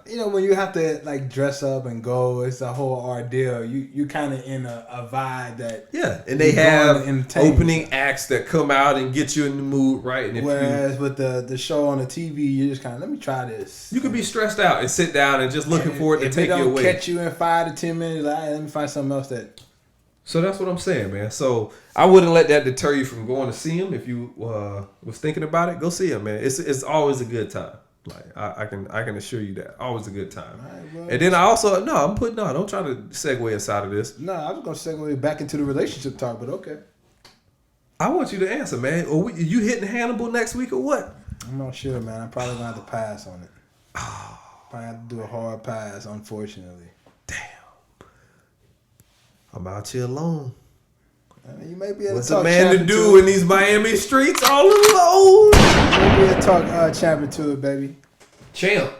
You know, when you have to like dress up and go, it's a whole ordeal. You kind of in a vibe that and they have entertainment opening acts that come out and get you in the mood, right? And if whereas with the show on the TV, you just kind of, let me try this. You could be stressed out and sit down and just looking for it to take you away. If they don't catch you in 5 to 10 minutes, like, let me find something else that. So that's what I'm saying, man. So I wouldn't let that deter you from going to see him. If you was thinking about it, go see him, man. It's always a good time. Like I can assure you that, always a good time. Right, and then I also don't try to segue aside of this. No, I was gonna segue back into the relationship talk, but okay. I want you to answer, man. You hitting Hannibal next week or what? I'm not sure, man. I'm probably gonna have to pass on it. Probably have to do a hard pass, unfortunately. Damn. I'm out here alone. You may be able What's to talk a man to do in these Miami streets all alone? You may be able to talk chapter to it, baby. Champ.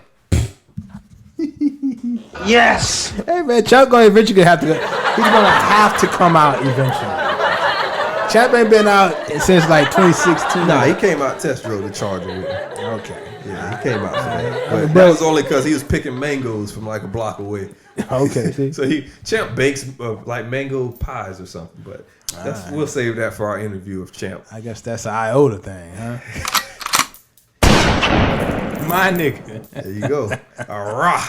Yes. Hey man, Champ gonna eventually have to. He's gonna have to come out eventually. Champ ain't been out since like 2016. Nah, he came out test drove the Charger with me. Okay. Yeah, he came out for that. But that was only because he was picking mangoes from like a block away. Okay. See? So Champ bakes like mango pies or something, but we'll save that for our interview with Champ. I guess that's an iota thing, huh? My nigga. There you go. Arrah.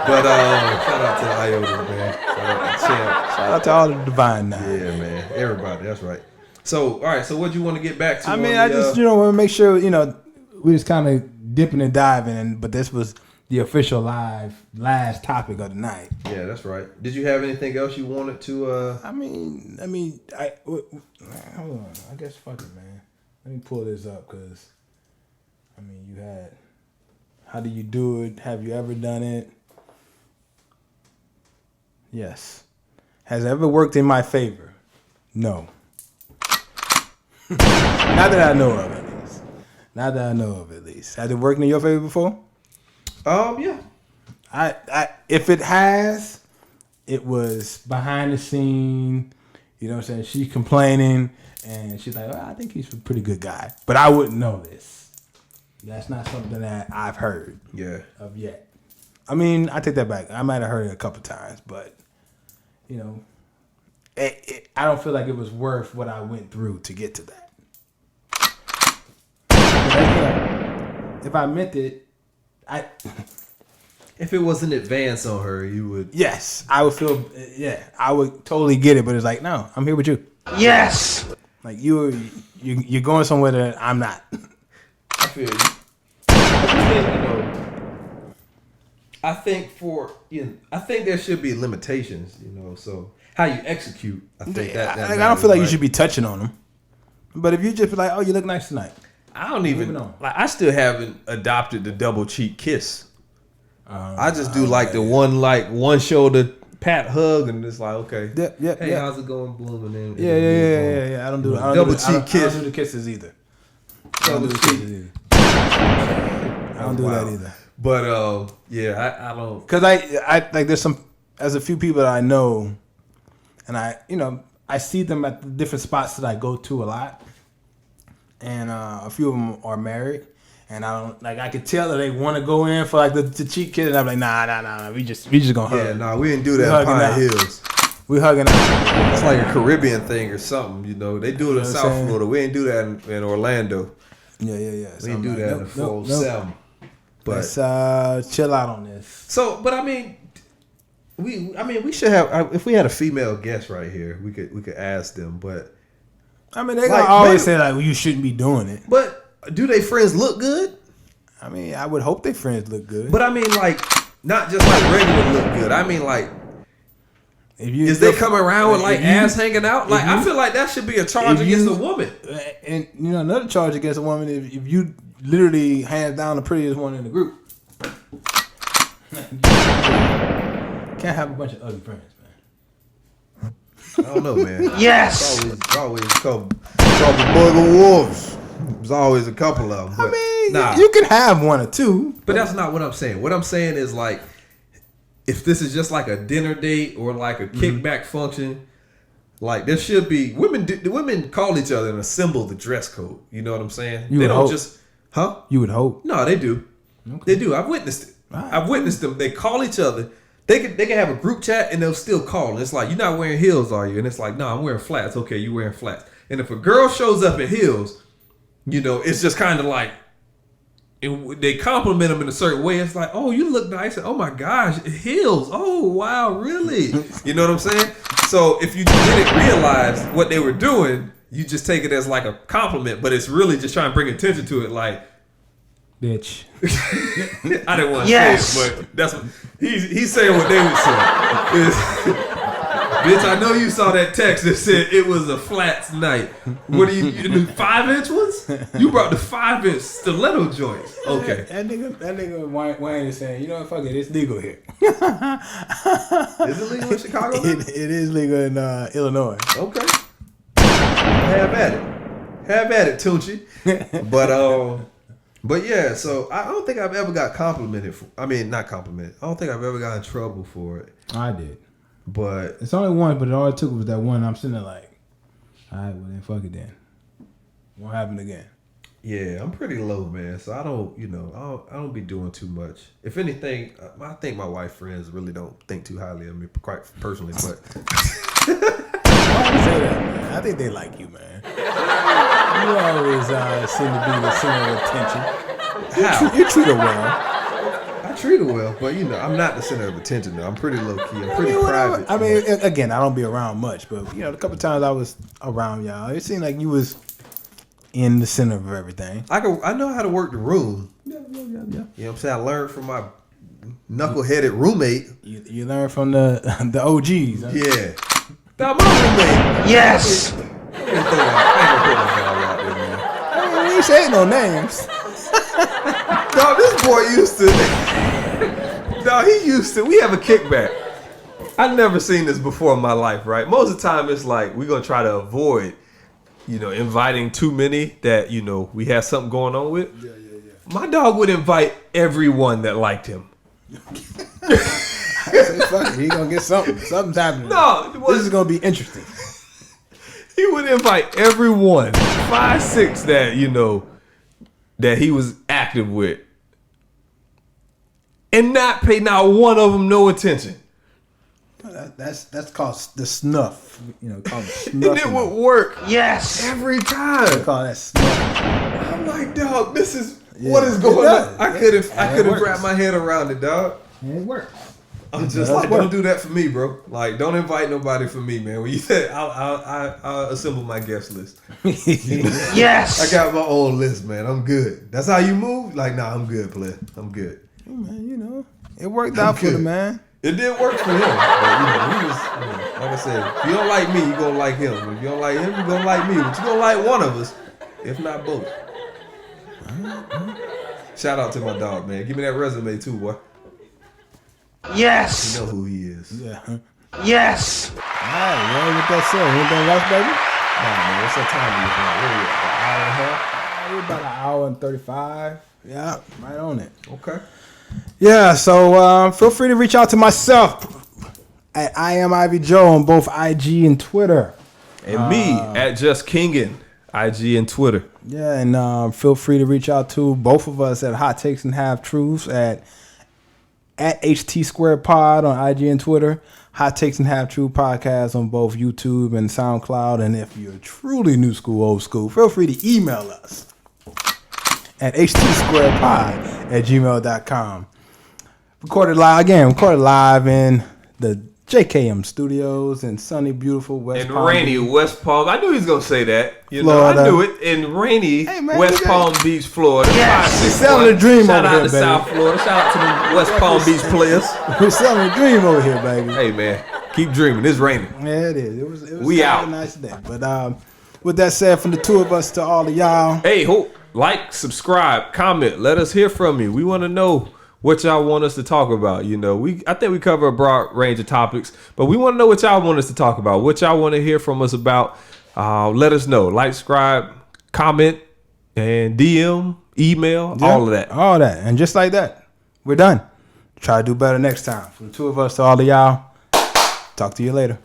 But shout out to the iota, man. Shout out to Champ. Shout out to all the Divine Nine. Yeah, man. Everybody. That's right. So, all right. So, what do you want to get back to? I mean, I just want to make sure we just kind of dipping and diving, but this was the official last topic of the night. Yeah, that's right. Did you have anything else you wanted to? I mean, hold on. I guess fuck it, man. Let me pull this up because, I mean, you had. How do you do it? Have you ever done it? Yes. Has it ever worked in my favor? No. Not that I know of, at least. Has it worked in your favor before? Yeah. I if it has, it was behind the scene. You know what I'm saying? She's complaining, and she's like, I think he's a pretty good guy. But I wouldn't know this. That's not something that I've heard of yet. I mean, I take that back. I might have heard it a couple times, but, I don't feel like it was worth what I went through to get to that. If I meant it, if it was an advance on her, you would. Yes, I would feel. Yeah, I would totally get it. But it's like, no, I'm here with you. Yes. Like you're going somewhere that I'm not. I feel you. I think there should be limitations. So how you execute. I think that I don't feel like you should be touching on them. But if you just be like, oh, you look nice tonight. I don't even know. Like, I still haven't adopted the double cheek kiss. I just do the one shoulder pat hug and it's like, okay. Hey, how's it going, Bloom? And then yeah. I don't do double cheek kiss. I don't do the kisses either. Double cheek. I don't do that either. But I don't. Cause I like there's a few people that I know, and I see them at the different spots that I go to a lot, and a few of them are married, and I can tell that they want to go in for like the cheek kiss, and I'm like nah, we just gonna hug. Yeah, nah, we didn't do that in Pine Hills. We hugging out. It's like a Caribbean thing or something, you know. They do it in South Florida. We ain't do that in Orlando. Yeah. We ain't do that in the 407. But let's chill out on this. So, but I mean, we should have. If we had a female guest right here, we could ask them. But I mean, they gonna always say like, well, you shouldn't be doing it. But do they friends look good? I mean, I would hope their friends look good. But I mean, like, not just like regular look good. I mean, like, is they coming around with like ass hanging out? Like, I feel like that should be a charge against a woman. And another charge against a woman if you literally hands down the prettiest one in the group. Can't have a bunch of ugly friends, man. I don't know, man. Yes. It's always a couple bugger wolves. There's always a couple of them. But I mean, you can have one or two. But that's not what I'm saying. What I'm saying is like, if this is just like a dinner date or like a kickback function, like there should be women call each other and assemble the dress code. You know what I'm saying? They don't just, huh? You would hope. No, they do. Okay. They do. I've witnessed it. Right. I've witnessed them. They call each other. They can have a group chat and they'll still call. And it's like, you're not wearing heels, are you? And it's like, no, I'm wearing flats. Okay, you wearing flats. And if a girl shows up in heels, you know, it's just kind of like, they compliment them in a certain way. It's like, oh, you look nice. Oh my gosh, heels. Oh wow, really? You know what I'm saying? So if you didn't realize what they were doing, you just take it as like a compliment, but it's really just trying to bring attention to it. Like, bitch. I didn't want to say it, but that's what he's saying. What they would say. Bitch, I know you saw that text that said it was a flats night. What are you the 5-inch ones? You brought the 5-inch stiletto joints. Okay. That nigga Wayne is saying, you know what, fuck it, it's legal here. Is it legal in Chicago? It is legal in Illinois. Okay. Have at it, Tunchi. But yeah, so I don't think I've ever got complimented for. I mean, not complimented. I don't think I've ever got in trouble for it. I did. But it's only one, but all it took was that one. I'm sitting there like, all right, well then fuck it then. Won't happen again. Yeah, I'm pretty low, man. So I don't, I don't be doing too much. If anything, I think my wife friends really don't think too highly of me, quite personally. But why would you say that, man? I think they like you, man. You always seem to be the center of attention. How? You treat her well. Treat her well, but I'm not the center of attention though. I'm pretty low key. I'm pretty private. I mean, again, I don't be around much, but a couple of times I was around y'all, it seemed like you was in the center of everything. I know how to work the room. Yeah. You know what I'm saying? I learned from my knuckleheaded roommate. You learned from the OGs. Huh? Yeah. Now my roommate. Yes. I ain't gonna put my dog out there, man. I mean, we ain't saying no names. Dog, this boy used to. Dog, we have a kickback. I've never seen this before in my life, right? Most of the time, it's like we're going to try to avoid, inviting too many that, we have something going on with. Yeah. My dog would invite everyone that liked him. I said, fuck it, he going to get something. Something's happening. No. This is going to be interesting. He would invite everyone, 5, 6 that, that he was active with, and not pay not one of them no attention. That's called the snuff. Called snuff. And it would work. Yes. Every time. They call that snuff. I'm like, dog, this is what is going on. I could have wrapped my head around it, dog. It works. I'm just like, don't do that for me, bro. Like, don't invite nobody for me, man. When you said I'll assemble my guest list. Yes. I got my own list, man. I'm good. That's how you move? Like, nah, I'm good, player. I'm good. Hey, man, it worked out for the man. It did work for him. But, he was, like I said, if you don't like me, you're going to like him. If you don't like him, you're going to like me. But you're going to like one of us, if not both. Shout out to my dog, man. Give me that resume too, boy. Yes. You know who he is. Yeah. Yes. All right, well, with that said, anything else, baby? Nah, man, what's that time you looking at? What are you, an hour and a half? We're about an hour and 35. Yeah, right on it. Okay. Yeah, so feel free to reach out to myself at I am Ivy Joe on both IG and Twitter. And me at Just Kingin, IG and Twitter. Yeah, and feel free to reach out to both of us at Hot Takes and Half Truths at HT Squared Pod on IG and Twitter. Hot Takes and Half Truth Podcast on both YouTube and SoundCloud. And if you're truly new school, old school, feel free to email us at htsquaredpod@gmail.com. Recorded live in the JKM Studios in sunny, beautiful West Palm rainy Beach. West Palm. I knew he was gonna say that. Florida. I knew it. In rainy man, West Palm Beach, Florida. Yeah, we're selling a dream Shout over out here, to baby. South Florida. Shout out to the West Palm Beach players. We're selling a dream over here, baby. Hey man, keep dreaming. It's raining. Yeah, it is. It was We a out. nice day. But with that said, from the two of us to all of y'all, Hey, like, subscribe, comment. Let us hear from you. We want to know what y'all want us to talk about. I think we cover a broad range of topics, but we want to know what y'all want us to talk about. What y'all want to hear from us about. Let us know. Like, subscribe, comment, and DM, email, all of that. All that. And just like that, we're done. Try to do better next time. From the two of us to all of y'all, talk to you later.